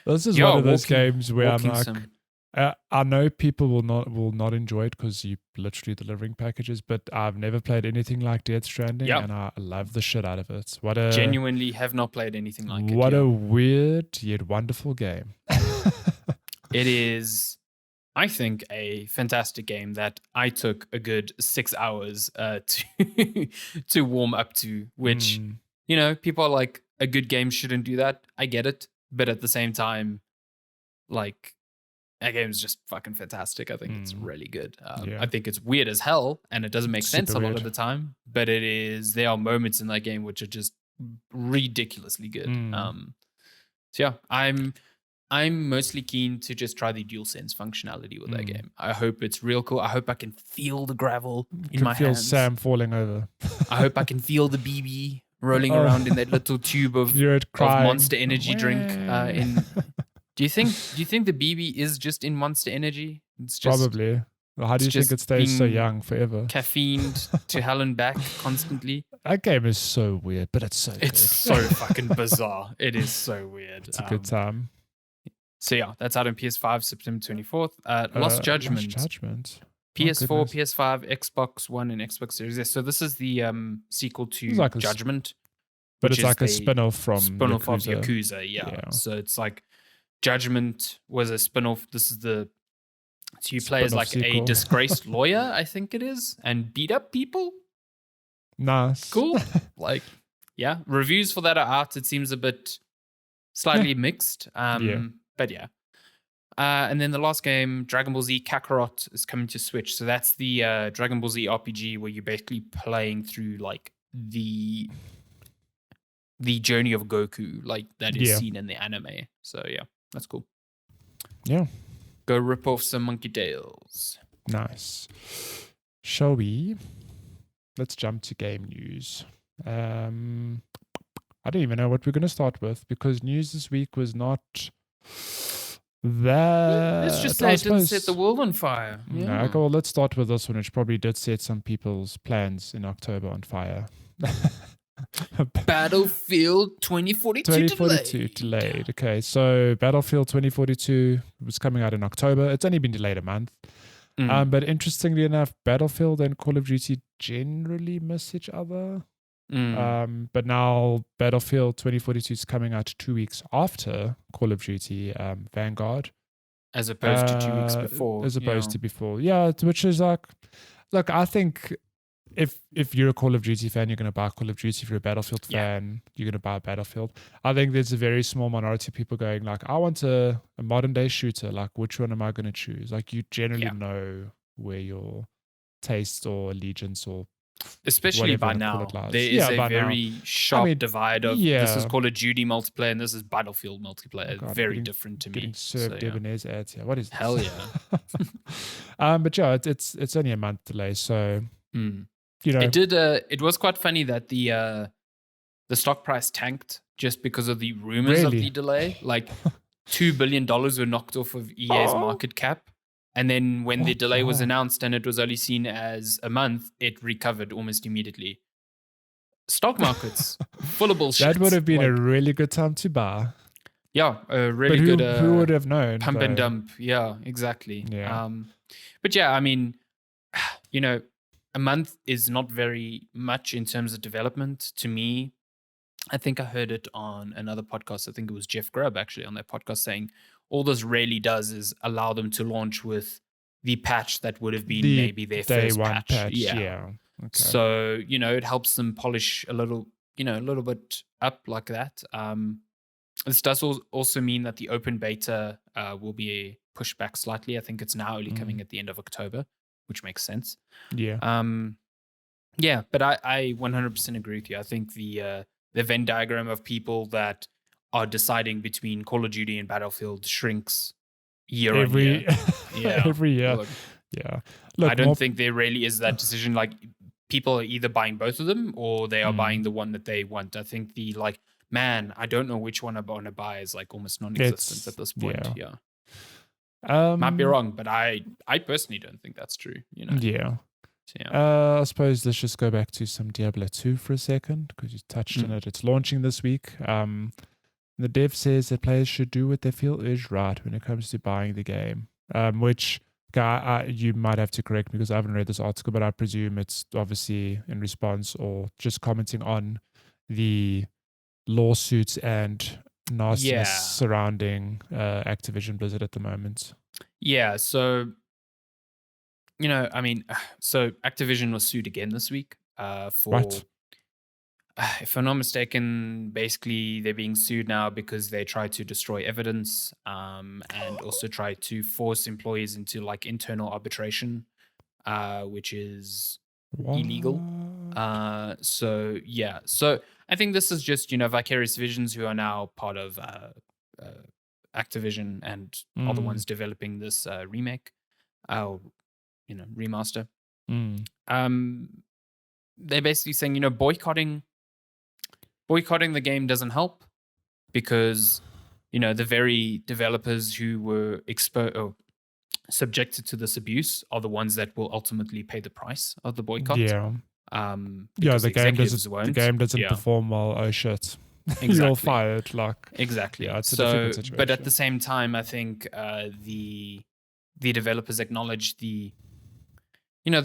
This is one of those games where I'm like... I know people will not enjoy it because you're literally delivering packages, but I've never played anything like Death Stranding, and I love the shit out of it. Genuinely have not played anything like it. What a weird yet wonderful game. It is, I think, a fantastic game that I took a good 6 hours to warm up to, which, you know, people are like, a good game shouldn't do that. I get it. But at the same time, like, that game is just fucking fantastic. I think it's really good. I think it's weird as hell, and it doesn't make sense a lot of the time. But there are moments in that game which are just ridiculously good. So yeah, I'm mostly keen to just try the DualSense functionality with that game. I hope it's real cool. I hope I can feel the gravel in my hands. Feel Sam falling over. I hope I can feel the BB rolling around in that little tube of Monster Energy drink. Do you think the BB is just in Monster Energy? It's just probably. Well, how do you think it stays so young forever? Caffeined to hell and back constantly. That game is so weird, but it's so good. It's so fucking bizarre. It is so weird. It's a good time. So yeah, that's out on PS5, September 24th. Lost Judgment. PS4, PS5, Xbox One, and Xbox Series S. So this is the sequel to like Judgment. But it's like a spin-off from spin-off of Yakuza, yeah. So it's like Judgment was a spin-off. This is the... So you play as like sequel. A disgraced lawyer, I think it is, and beat up people. Nice. Cool. Like, yeah. Reviews for that are out. It seems a bit slightly mixed. But yeah. And then the last game, Dragon Ball Z Kakarot, is coming to Switch. So that's the Dragon Ball Z RPG where you're basically playing through like the journey of Goku, like that is seen in the anime. So yeah, that's cool. Yeah. Go rip off some monkey tails. Nice. Shall we? Let's jump to game news. I don't even know what we're going to start with because news this week was not that. Let's just say it didn't set the world on fire. Yeah. No, okay, well, let's start with this one, which probably did set some people's plans in October on fire. Battlefield 2042 delayed. Okay, so Battlefield 2042 was coming out in October. It's only been delayed a month. But interestingly enough, Battlefield and Call of Duty generally miss each other. But now Battlefield 2042 is coming out 2 weeks after Call of Duty Vanguard. As opposed to 2 weeks before. As opposed to before. Yeah, which is like, look, I think if you're a Call of Duty fan, you're going to buy Call of Duty. If you're a Battlefield fan, you're going to buy Battlefield. I think there's a very small minority of people going like, I want a modern day shooter. Like, which one am I going to choose? Like, you generally know where your taste or allegiance or especially by now, there is a very sharp divide of this is Call of Duty multiplayer and this is Battlefield multiplayer. Very different to me. Getting served Debonair's ads here. What is this? Hell yeah. But yeah, it's only a month delay, so you know, it was quite funny that the stock price tanked just because of the rumors of the delay. Like $2 billion were knocked off of EA's market cap. And then when the delay was announced and it was only seen as a month, it recovered almost immediately. Stock markets, full of bullshit. That would have been a really good time to buy. Yeah, a really good who would have known? Pump and dump. Yeah, exactly. Yeah. But yeah, I mean, you know, a month is not very much in terms of development to me. I think I heard it on another podcast. I think it was Jeff Grubb actually on that podcast saying all this really does is allow them to launch with the patch that would have been maybe their first patch. Yeah. Okay. So, you know, it helps them polish a little bit up like that. This does also mean that the open beta will be pushed back slightly. I think it's now only coming at the end of October, which makes sense. Yeah. Yeah, but I 100% agree with you. I think the Venn diagram of people that are deciding between Call of Duty and Battlefield shrinks year on year. Yeah. Every year. Look, I don't think there really is that decision. Like, people are either buying both of them or they are buying the one that they want. I think the I don't know which one I want to buy is like almost non-existent at this point. Yeah. Might be wrong, but I personally don't think that's true. You know. Yeah. So, yeah. I suppose let's just go back to some Diablo 2 for a second because you touched on it. It's launching this week. The dev says that players should do what they feel is right when it comes to buying the game, which you might have to correct me because I haven't read this article, but I presume it's obviously in response or just commenting on the lawsuits and nastiness surrounding Activision Blizzard at the moment. Yeah, so, you know, I mean, so Activision was sued again this week for... Right. If I'm not mistaken, basically they're being sued now because they tried to destroy evidence and also try to force employees into like internal arbitration, which is illegal. So yeah, so I think this is just, you know, Vicarious Visions, who are now part of Activision and are the ones developing this remake, remaster. they're basically saying, boycotting the game doesn't help because the very developers who were subjected to this abuse are the ones that will ultimately pay the price of the boycott. Yeah. Because The game executives doesn't. won't. The game doesn't Yeah. perform well. Oh shit! Exactly. You're fired. Exactly. Yeah, it's a difficult situation. But at the same time, I think the developers acknowledge the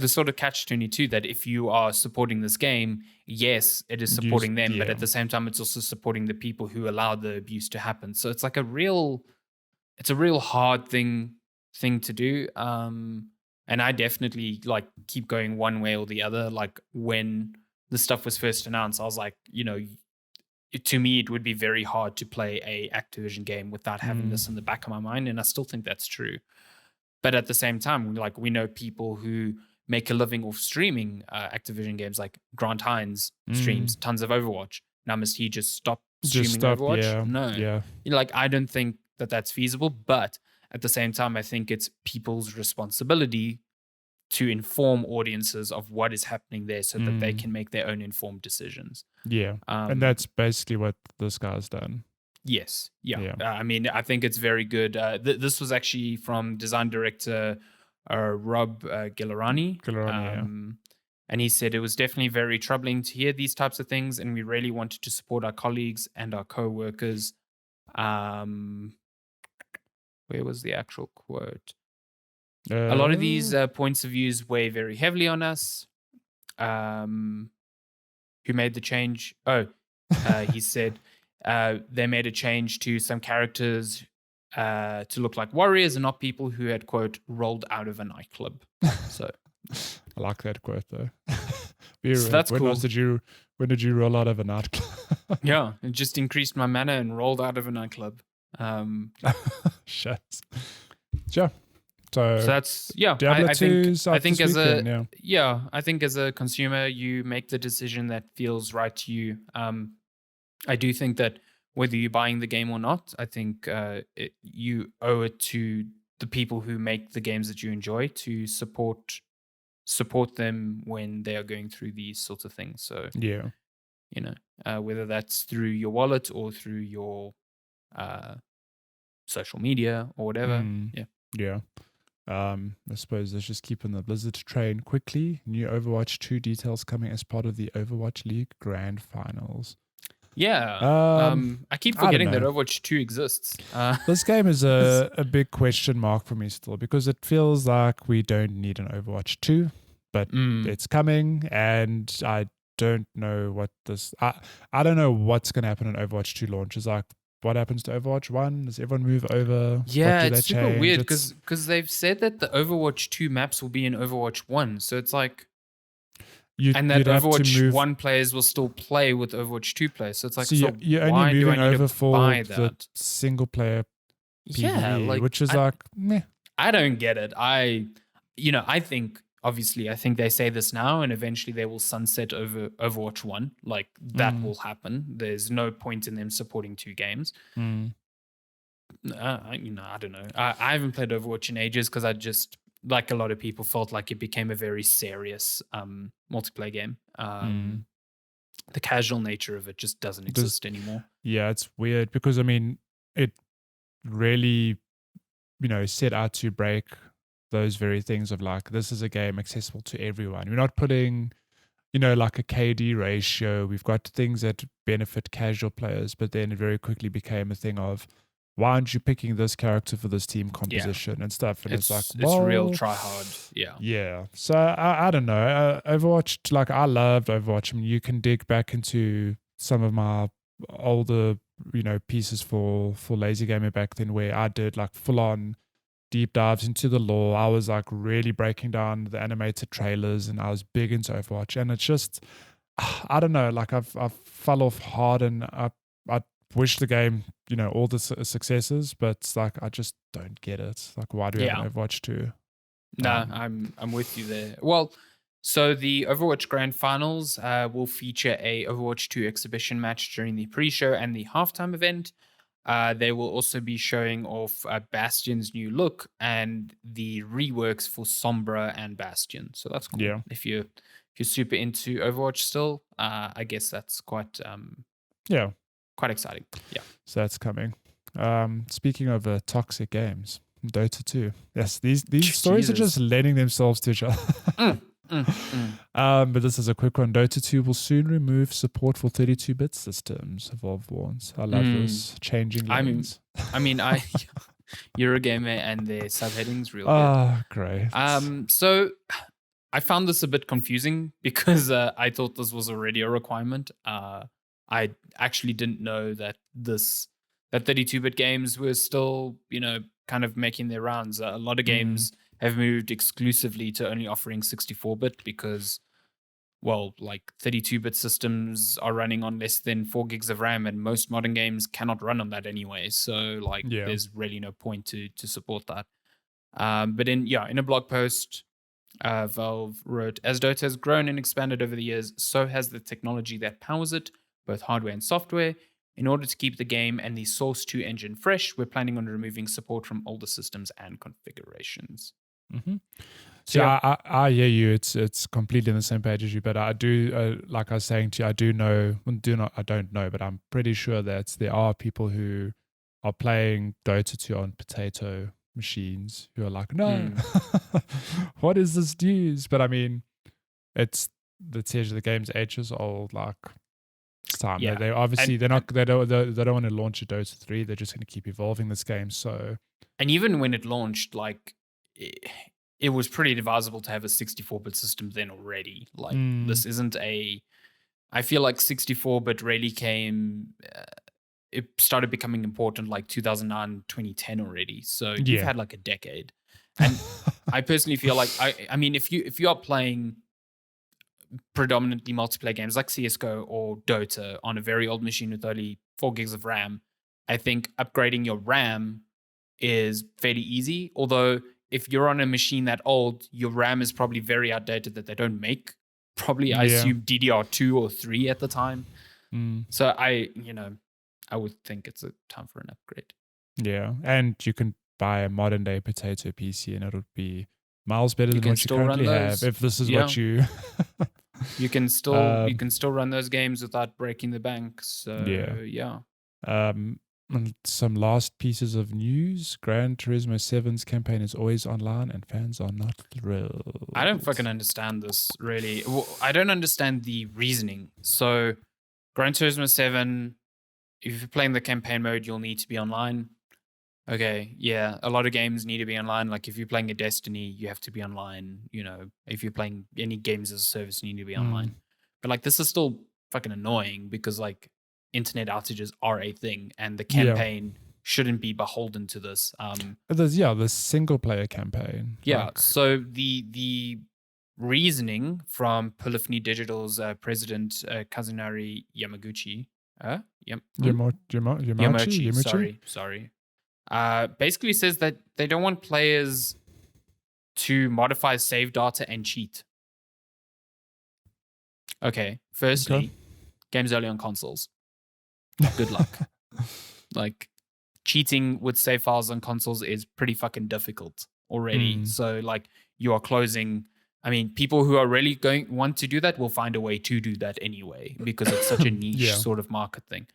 sort of catch-22 that if you are supporting this game, yes, it is supporting them, but at the same time, it's also supporting the people who allowed the abuse to happen. So it's like a real hard thing to do. And I definitely keep going one way or the other. Like when the stuff was first announced, I was like, to me, it would be very hard to play a Activision game without having this in the back of my mind. And I still think that's true. But at the same time, we know people who make a living off streaming Activision games, like Grant Hines streams tons of Overwatch. Now, must he just stop streaming Overwatch? Yeah. No. Yeah. I don't think that that's feasible. But at the same time, I think it's people's responsibility to inform audiences of what is happening there so that they can make their own informed decisions. Yeah. And that's basically what this guy's done. Yes. Yeah. I mean, I think it's very good. This was actually from design director Rob Guillerani. And he said it was definitely very troubling to hear these types of things, and we really wanted to support our colleagues and our co-workers. Where was the actual quote? A lot of these points of views weigh very heavily on us. Who made the change? He said they made a change to some characters to look like warriors and not people who had, quote, rolled out of a nightclub. So I like that quote though. So that's cool. When did you roll out of a nightclub? Yeah, it just increased my mana and rolled out of a nightclub. Shit. Sure. So that's Diablo 2's I think this as weekend, I think as a consumer, you make the decision that feels right to you. I do think that whether you're buying the game or not, I think you owe it to the people who make the games that you enjoy to support them when they are going through these sorts of things. So whether that's through your wallet or through your social media or whatever. Yeah. I suppose let's just keep on the Blizzard train quickly. New Overwatch 2 details coming as part of the Overwatch League Grand Finals. Yeah. I keep forgetting that Overwatch 2 exists. This game is a big question mark for me still, because it feels like we don't need an Overwatch 2, but it's coming, and I don't know what this... I don't know what's going to happen in Overwatch 2 launches. Like, what happens to Overwatch 1? Does everyone move over? Yeah, it's super weird because they've said that the Overwatch 2 maps will be in Overwatch 1. So it's like... and that Overwatch 1 players will still play with Overwatch 2 players. So it's like, so you're only moving over for the single player PvE, which is meh. I don't get it. I think, obviously, I think they say this now and eventually they will sunset over Overwatch 1. Like, that will happen. There's no point in them supporting two games. I don't know. I haven't played Overwatch in ages because I just... like a lot of people felt like it became a very serious multiplayer game. The casual nature of it just doesn't exist anymore. Yeah, it's weird because, I mean, it really, set out to break those very things of like, this is a game accessible to everyone. We're not putting, like a KD ratio. We've got things that benefit casual players, but then it very quickly became a thing of, why aren't you picking this character for this team composition and stuff? And it's like, well, it's real try hard. Yeah. So I don't know. Overwatch, like, I loved Overwatch. I mean, you can dig back into some of my older, pieces for Lazy Gamer back then, where I did like full on deep dives into the lore. I was like really breaking down the animated trailers, and I was big into Overwatch. And it's just, I don't know. Like, I've fell off hard, and I wish the game, all the successes, but it's like, I just don't get it. Like, why do we have an Overwatch 2? No, I'm with you there. Well, so the Overwatch Grand Finals will feature a Overwatch 2 exhibition match during the pre-show and the halftime event. They will also be showing off Bastion's new look and the reworks for Sombra and Bastion. So that's cool. Yeah. If you're you're super into Overwatch still, I guess that's quite Yeah. quite exciting. Yeah. So that's coming. Speaking of toxic games, Dota 2. Yes, these stories are Jesus. just lending themselves to each other. But this is a quick one. Dota 2 will soon remove support for 32-bit systems, Valve warns. I love this. Changing lanes. I mean, Eurogamer and their subheadings real good. Ah, great. So I found this a bit confusing because I thought this was already a requirement. I actually didn't know that 32-bit games were still, kind of making their rounds. A lot of games have moved exclusively to only offering 64-bit because, well, like 32-bit systems are running on less than 4 gigs of RAM, and most modern games cannot run on that anyway. So, there's really no point to support that. But in a blog post, Valve wrote, as Dota has grown and expanded over the years, so has the technology that powers it, both hardware and software. In order to keep the game and the Source 2 engine fresh, we're planning on removing support from older systems and configurations. So I hear you. It's completely on the same page as you. But I do, like I was saying to you, I don't know, but I'm pretty sure that there are people who are playing Dota 2 on potato machines who are like, no, what is this news? But I mean, it's the Tears of the Game's ages old. Like, it's time. Yeah. They obviously they don't want to launch a Dota 3. They're just going to keep evolving this game. So, and even when it launched, like, it was pretty advisable to have a 64-bit system then already. Like, this isn't I feel like 64-bit really came. It started becoming important like 2009, 2010 already. So you've had like a decade. And I personally feel like, I mean, if you are playing predominantly multiplayer games like CSGO or Dota on a very old machine with only 4 gigs of RAM, I think upgrading your RAM is fairly easy. Although if you're on a machine that old, your RAM is probably very outdated that they don't make. Probably, I assume DDR2 or 3 at the time. So I would think it's a time for an upgrade. Yeah, and you can buy a modern day potato PC and it'll be miles better than what you currently have. If this is what you, you can still run those games without breaking the bank. So yeah. And some last pieces of news: Gran Turismo 7's campaign is always online, and fans are not thrilled. I don't fucking understand this really. Well, I don't understand the reasoning. So, Gran Turismo 7. If you're playing the campaign mode, you'll need to be online. Okay, yeah, a lot of games need to be online. Like if you're playing a Destiny, you have to be online. If you're playing any games as a service, you need to be online. But like this is still fucking annoying because like internet outages are a thing, and the campaign shouldn't be beholden to this. The single player campaign. Yeah. So the reasoning from Polyphony Digital's president Kazunari Yamaguchi. Yamachi. Sorry. Basically says that they don't want players to modify save data and cheat. Okay, firstly, games only on consoles. Good luck. Like, cheating with save files on consoles is pretty fucking difficult already. So, like, you are closing. I mean, people who are really want to do that will find a way to do that anyway because it's such a niche sort of market thing.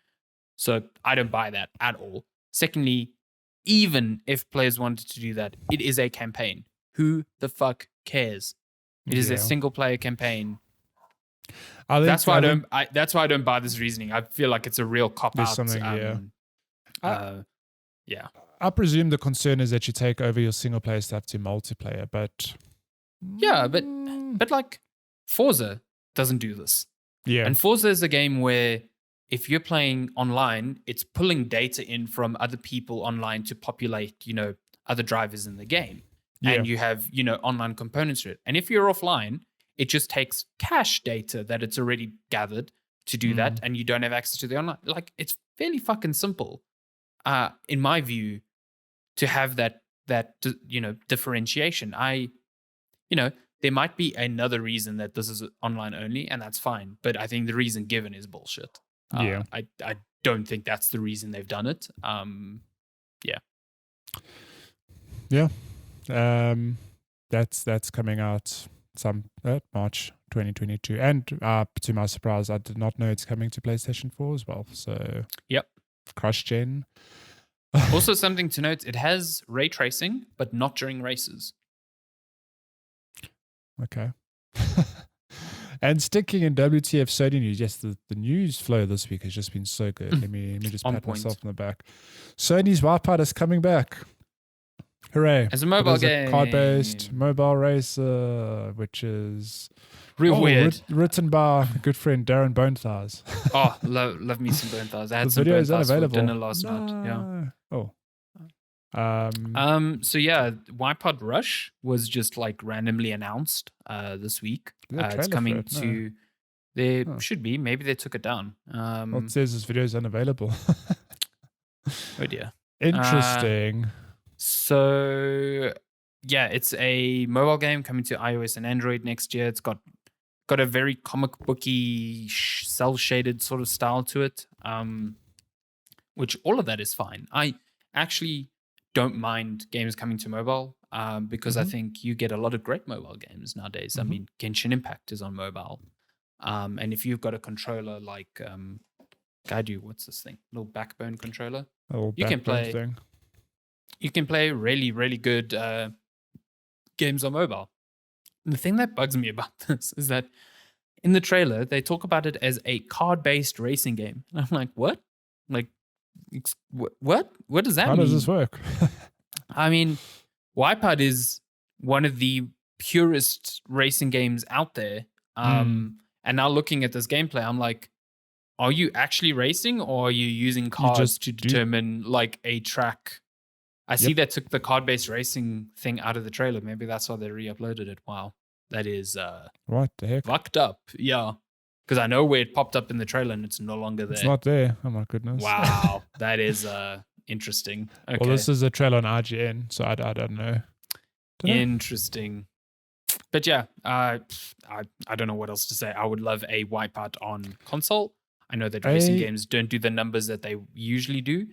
So I don't buy that at all. Secondly, even if players wanted to do that, it is a campaign. Who the fuck cares? It is a single player campaign. That's why I don't buy this reasoning. I feel like it's a real cop out. I presume the concern is that you take over your single player stuff to multiplayer, but but like Forza doesn't do this. Yeah. And Forza is a game where if you're playing online, it's pulling data in from other people online to populate, other drivers in the game. Yeah. And you have, online components to it. And if you're offline, it just takes cache data that it's already gathered to do that, and you don't have access to the online. Like, it's fairly fucking simple, in my view, to have that differentiation. There might be another reason that this is online only, and that's fine. But I think the reason given is bullshit. I don't think that's the reason they've done it. That's coming out March 2022. And to my surprise, I did not know it's coming to PlayStation 4 as well. So Yep. Crush Gen. Also, something to note: it has ray tracing, but not during races. Okay. And sticking in WTF Sony news, yes, the news flow this week has just been so good. Let me just On pat point. myself on the back. Sony's Wipeout is coming back. Hooray. As a mobile game. A card-based mobile racer, which is real weird. Written by a good friend Darren Bonethighs. Oh, love me some burnt thighs. I had The some video burnt is thighs for unavailable. dinner last night. Yeah. Oh. So yeah, Wipeout Rush was just like randomly announced this week. It's coming to there should be. Maybe they took it down. Well, it says this video is unavailable. Oh dear. Interesting. So yeah, it's a mobile game coming to iOS and Android next year. It's got a very comic booky, cell shaded sort of style to it. Which all of that is fine. I actually don't mind games coming to mobile because I think you get a lot of great mobile games nowadays. I mean, Genshin Impact is on mobile. And if you've got a controller like what's this thing? Little backbone controller. You can play really, really good games on mobile. And the thing that bugs me about this is that in the trailer, they talk about it as a card-based racing game. And I'm like, what? Like, what? What does that mean? How does this work? I mean, Wipeout is one of the purest racing games out there. And now looking at this gameplay, I'm like, are you actually racing or are you using cards to determine like a track? I see they took the card-based racing thing out of the trailer. Maybe that's why they re-uploaded it. Wow. That is what the heck? Fucked up. Yeah. Because I know where it popped up in the trailer and it's no longer there. It's not there. Oh my goodness. Wow. That is interesting. Okay. Well, this is a trailer on IGN, so I don't know. Interesting. But yeah, I don't know what else to say. I would love a Wipeout on console. I know that racing games don't do the numbers that they usually do.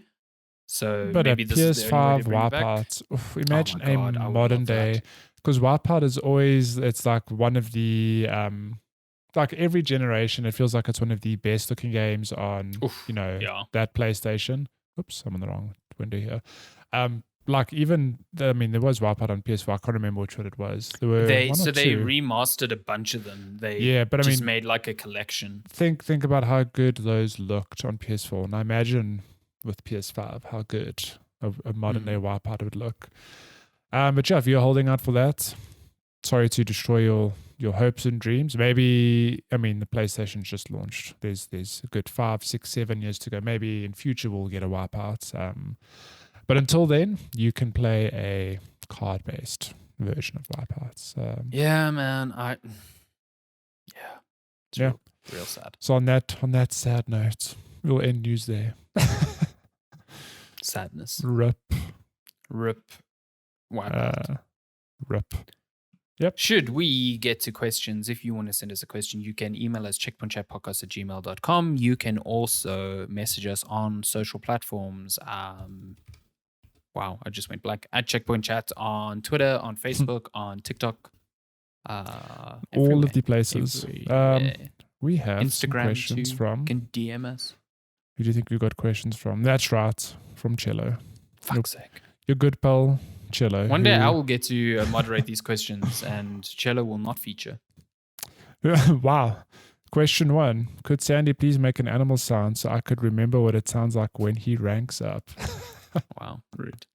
So but maybe a this is the only way PS5 to bring it back. Wipeout. Imagine a modern day, because Wipeout is always, it's like one of the like every generation, it feels like it's one of the best looking games on that PlayStation. Oops, I'm on the wrong window here. Like even there was Wipeout on PS4. I can't remember which one it was. There were they remastered a bunch of them. But just made like a collection. Think about how good those looked on PS4, and I imagine with PS5 how good a modern day Wipeout would look. But yeah, if you're holding out for that, sorry to destroy your hopes and dreams. Maybe the PlayStation's just launched. There's a good 5, 6, 7 years to go. Maybe in future we'll get a Wipeout. But until then, you can play a card-based version of Wipeouts. Yeah, man. Real sad. So on that sad note, we'll end news there. Sadness. Rip. Wipeout. Rip. Yep. Should we get to questions? If you want to send us a question, you can email us checkpointchatpodcast@gmail.com. You can also message us on social platforms. Wow, I just went blank. At Checkpoint Chat on Twitter, on Facebook, on TikTok. All of the places. We have Instagram questions too. from. You can DM us. Who do you think we got questions from? That's right, from Cello. Fuck's sake. Your good pal, Cello. One day I will get to moderate these questions and Cello will not feature. Wow. Question 1. Could Sandy please make an animal sound so I could remember what it sounds like when he ranks up? Wow. Rude.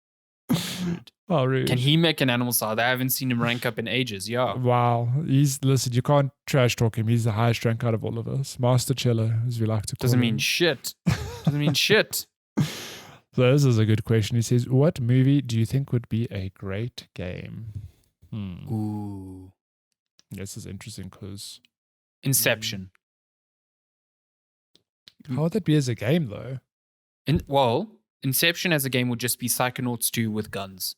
Oh, rude. Can he make an animal sound? I haven't seen him rank up in ages. Yeah. Wow. Listen, you can't trash talk him. He's the highest rank out of all of us. Master Cello, as we like to call him. Doesn't mean shit. So this is a good question. He says, what movie do you think would be a great game? Ooh. This is interesting because... Inception. How would that be as a game, though? Inception as a game would just be Psychonauts 2 with guns.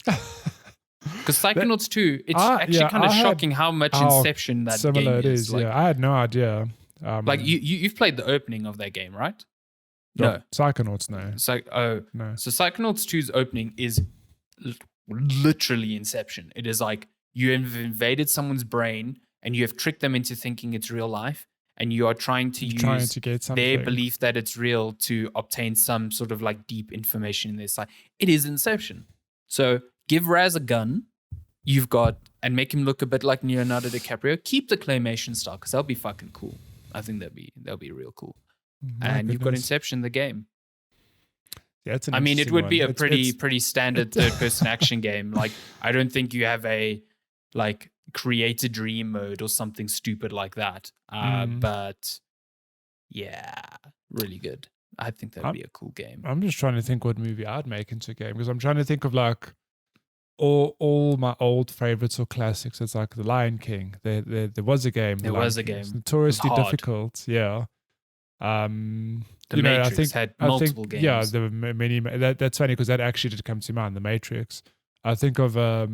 Because Psychonauts 2, it's actually kind of shocking how much Inception that similar game it is. Like, I had no idea. You've played the opening of that game, right? No. Psychonauts, no. No. So Psychonauts 2's opening is literally Inception. It is like you have invaded someone's brain and you have tricked them into thinking it's real life, and you are trying to use get their something. belief that it's real to obtain some sort of like deep information in their side. It is Inception. So give Raz a gun. You've got, and make him look a bit like Leonardo DiCaprio. Keep the claymation style, because that'll be fucking cool. I think that'll be real cool. And you've got Inception, the game. Yeah, it's an I mean, it would be a it's pretty standard third-person action game. Like, I don't think you have a like create a dream mode or something stupid like that. But yeah, really good. I think that'd be a cool game. I'm just trying to think what movie I'd make into a game, because I'm trying to think of like all my old favorites or classics. It's like The Lion King. There was a game. There was a game. It's notoriously It was hard. difficult. Yeah. The Matrix had multiple games. Yeah, there were many. That's funny because that actually did come to mind. The Matrix. I think of I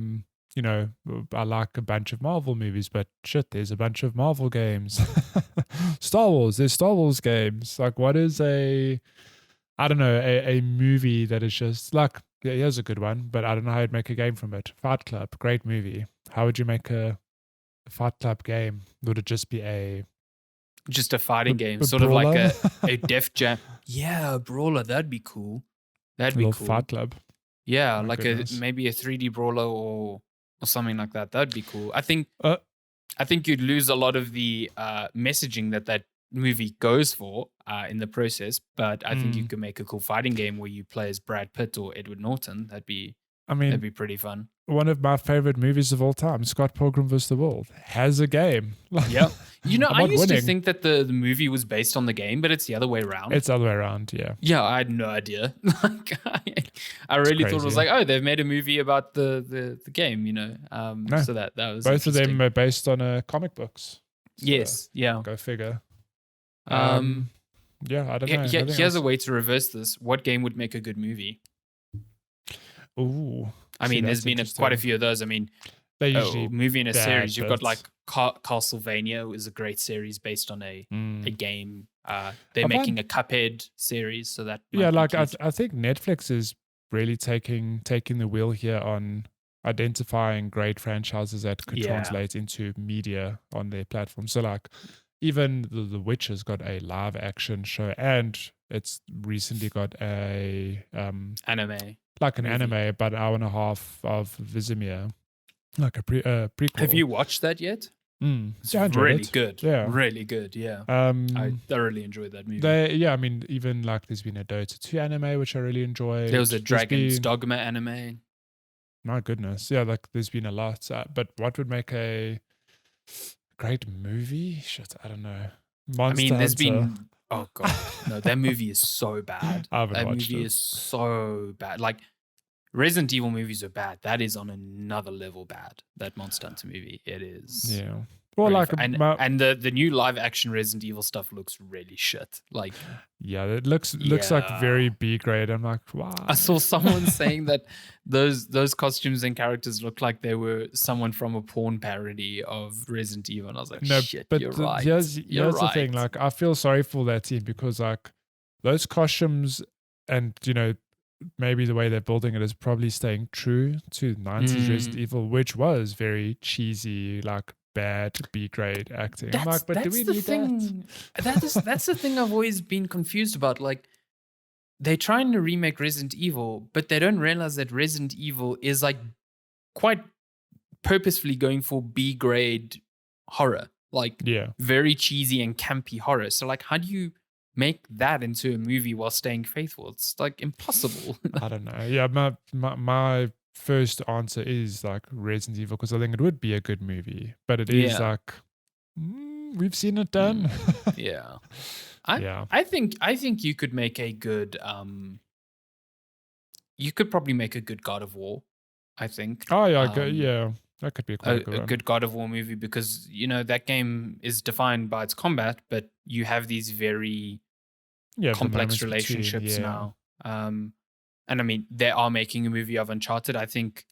like a bunch of Marvel movies, but shit, there's a bunch of Marvel games. Star Wars. There's Star Wars games. Like, what is a movie that is just like, yeah, here's a good one, but I don't know how you'd make a game from it. Fight Club, great movie. How would you make a Fight Club game? Would it just be a fighting game, sort brawler? of like a Def Jam? Yeah, a brawler. That'd be cool. That'd be cool. Fight Club. Yeah, My like goodness. maybe a 3D brawler or something like that. That'd be cool. I think you'd lose a lot of the messaging that movie goes for in the process, but I think you could make a cool fighting game where you play as Brad Pitt or Edward Norton. That'd be pretty fun. One of my favorite movies of all time, Scott Pilgrim vs. the World, has a game. Yeah. I used to think that the movie was based on the game, but it's the other way around. It's the other way around, yeah. Yeah, I had no idea. I really thought it was like, oh, they've made a movie about the game, No. So that was both of them are based on comic books. So yes, yeah. Go figure. Yeah, I don't know. Here's a way to reverse this. What game would make a good movie? Ooh. I mean, there's been quite a few of those. I mean, they usually movie in a bad series. You've got bits. like Castlevania is a great series based on a game. They're making a Cuphead series, so that I think Netflix is really taking the wheel here on identifying great franchises that could translate into media on their platform. So like even The Witcher's got a live action show, and it's recently got a anime. Like an anime, about an hour and a half of Vizimir, like a prequel. Have you watched that yet? It's really good. Yeah, really good. Yeah, I thoroughly enjoyed that movie. I mean, even like there's been a Dota 2 anime which I really enjoyed. There was a Dragon's Dogma anime. My goodness, yeah, like there's been a lot. But what would make a great movie? Shit, I don't know. Monster there's Hunter. been. Oh god, no! That movie is so bad. I haven't that watched movie it. is so bad. Like Resident Evil movies are bad. That is on another level bad. That Monster Hunter movie, it is. Yeah. Well, really like, and the new live action Resident Evil stuff looks really shit. Like, yeah, it looks like very B grade. I'm like, wow. I saw someone saying that those costumes and characters look like they were someone from a porn parody of Resident Evil, and I was like, no, shit, but you're right. Here's the thing. Like, I feel sorry for that team because like those costumes and maybe the way they're building it is probably staying true to 90s Resident Evil, which was very cheesy, like bad B grade acting. I'm like, but do we need that? That's the thing I've always been confused about. Like, they're trying to remake Resident Evil, but they don't realize that Resident Evil is like quite purposefully going for B grade horror, like very cheesy and campy horror. So like, how do you make that into a movie while staying faithful? It's like impossible. I don't know. Yeah, my first answer is like Resident Evil because I think it would be a good movie, but it is like we've seen it done. Yeah. I think you could make a good you could probably make a good God of War, I think. Oh yeah, that could be quite a good God of War movie because that game is defined by its combat, but you have these very complex relationships now. And I mean, they are making a movie of Uncharted. I think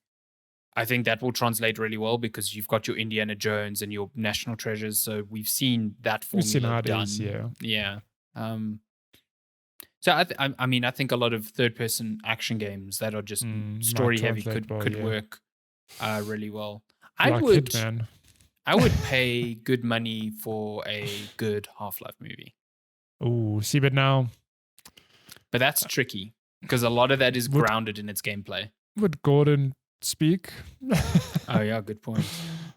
that will translate really well because you've got your Indiana Jones and your National Treasures. So we've seen that formula done. Yeah. So I think a lot of third-person action games that are just story-heavy could work really well. I like would Hitman. I would pay good money for a good Half-Life movie. Oh, see, but now But that's tricky because a lot of that is Would- grounded in its gameplay. would Gordon speak? Oh yeah, good point.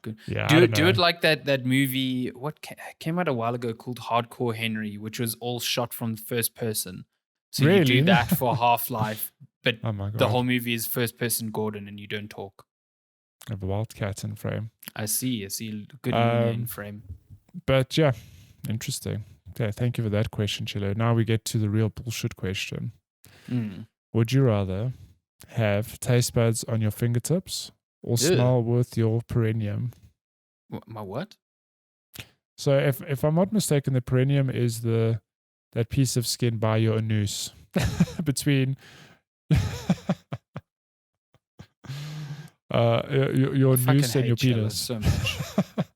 Good. Yeah, I Do don't know. it like that movie. What came out a while ago called Hardcore Henry, which was all shot from first person. So you do Really? that for Half-Life, but Oh my god. the whole movie is first person Gordon, and you don't talk. I have a wildcat in frame. I see. Good Luna in Um, frame. But yeah, interesting. Okay, thank you for that question, Chilo. Now we get to the real bullshit question. Mm. Would you rather have taste buds on your fingertips or smell with your perineum? My what? So if I'm not mistaken, the perineum is that piece of skin by your anus between your I noose fucking and your hate Chilla penis. so much.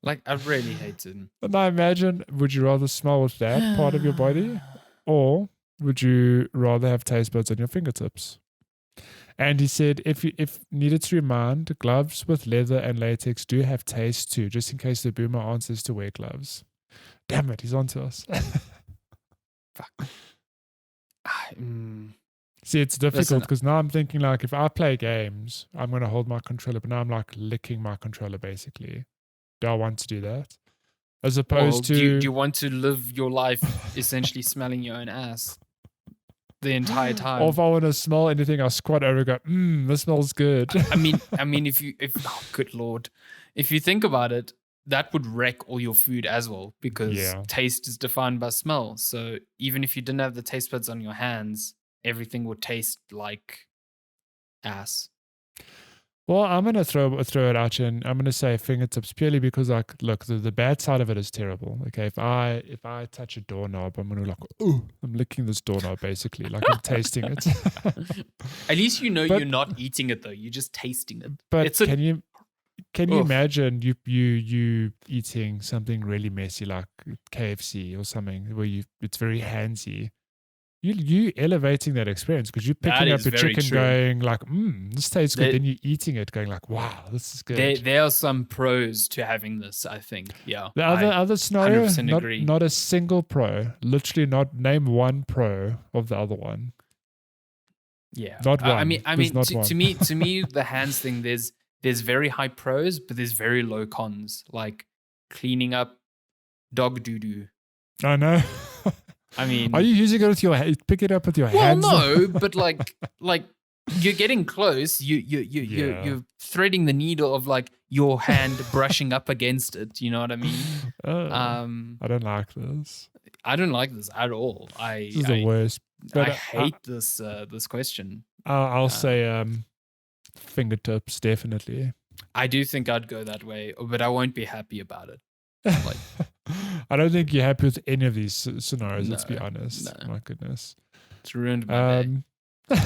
Like I really hate it. And I imagine, would you rather smell with that part of your body, or would you rather have taste buds on your fingertips? And he said, if needed to remind, gloves with leather and latex do have taste too, just in case the boomer answers to wear gloves. Damn it, he's onto us. Fuck. See, it's difficult Listen, because now I'm thinking like if I play games, I'm going to hold my controller, but now I'm like licking my controller basically. Do I want to do that? As opposed do to... you want to live your life essentially smelling your own ass the entire time? Or if I want to smell anything, I squat over and go, this smells good. I mean, if oh, good lord, if you think about it, that would wreck all your food as well because taste is defined by smell. So even if you didn't have the taste buds on your hands, everything would taste like ass. Well, I'm going to throw it at you, and I'm going to say fingertips purely because, like, look, the bad side of it is terrible. Okay, if I touch a doorknob, I'm going to like, ooh, I'm licking this doorknob basically, like I'm tasting it. At least you know you're not eating it though; you're just tasting it. But can you imagine you eating something really messy like KFC or something where it's very handsy? You elevating that experience because you're picking up your chicken going like, this tastes good. Then you're eating it going like, wow, this is good. There are some pros to having this, I think. Yeah. The other scenario, agree. Not a single pro. Literally not name one pro of the other one. Yeah. Not one. I mean to me, the hands thing, there's very high pros, but there's very low cons. Like cleaning up dog doo-doo. I know. I mean, are you using it with your hand? Pick it up with your hands? Well, no, but like you're getting close. You're threading the needle of like your hand brushing up against it. You know what I mean? I don't like this. I don't like this at all. This is the worst. But I hate this question. I'll say fingertips definitely. I do think I'd go that way, but I won't be happy about it. Like, I don't think you're happy with any of these scenarios, let's be honest. No. My goodness. It's ruined my day.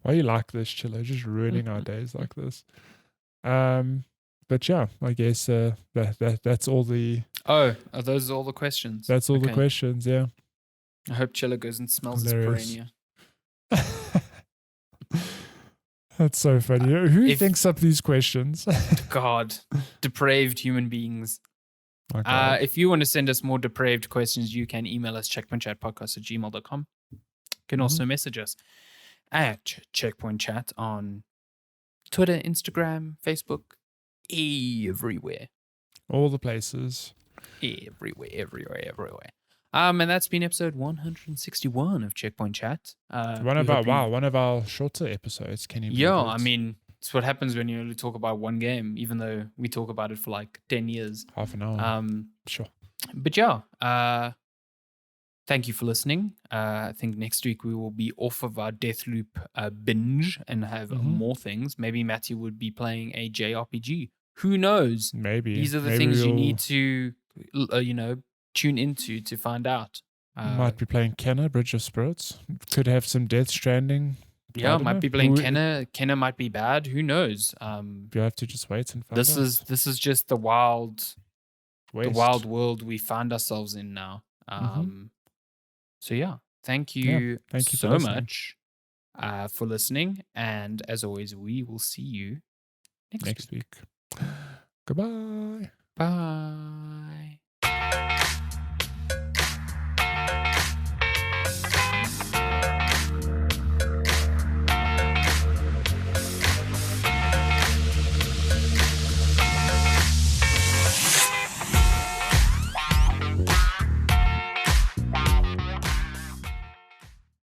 Why you like this, Chilo? Just ruining our days like this. But yeah, I guess that's all the... Oh, are those all the questions? That's all the questions, yeah. I hope Chilo goes and smells his perineum. That's so funny. Who thinks up these questions? God, depraved human beings. If you want to send us more depraved questions, you can email us checkpointchatpodcast@gmail.com. You can also message us at Checkpoint Chat on Twitter, Instagram, Facebook, everywhere. All the places. Everywhere. And that's been episode 161 of Checkpoint Chat. One of our shorter episodes. Can you believe it? I mean, it's what happens when you only talk about one game, even though we talk about it for like 10 years. Half an hour. Sure. But yeah, thank you for listening. I think next week we will be off of our Deathloop binge and have more things. Maybe Matty would be playing a JRPG. Who knows? Maybe. These are the things you need to, tune into to find out. Might be playing Kenna, Bridge of Spirits. Could have some Death Stranding. Yeah, might be playing Kenna. Kenna might be bad. Who knows? You have to just wait and find out. This is just the wild world we find ourselves in now. So yeah, thank you so much for listening. And as always, we will see you next week. Goodbye. Bye.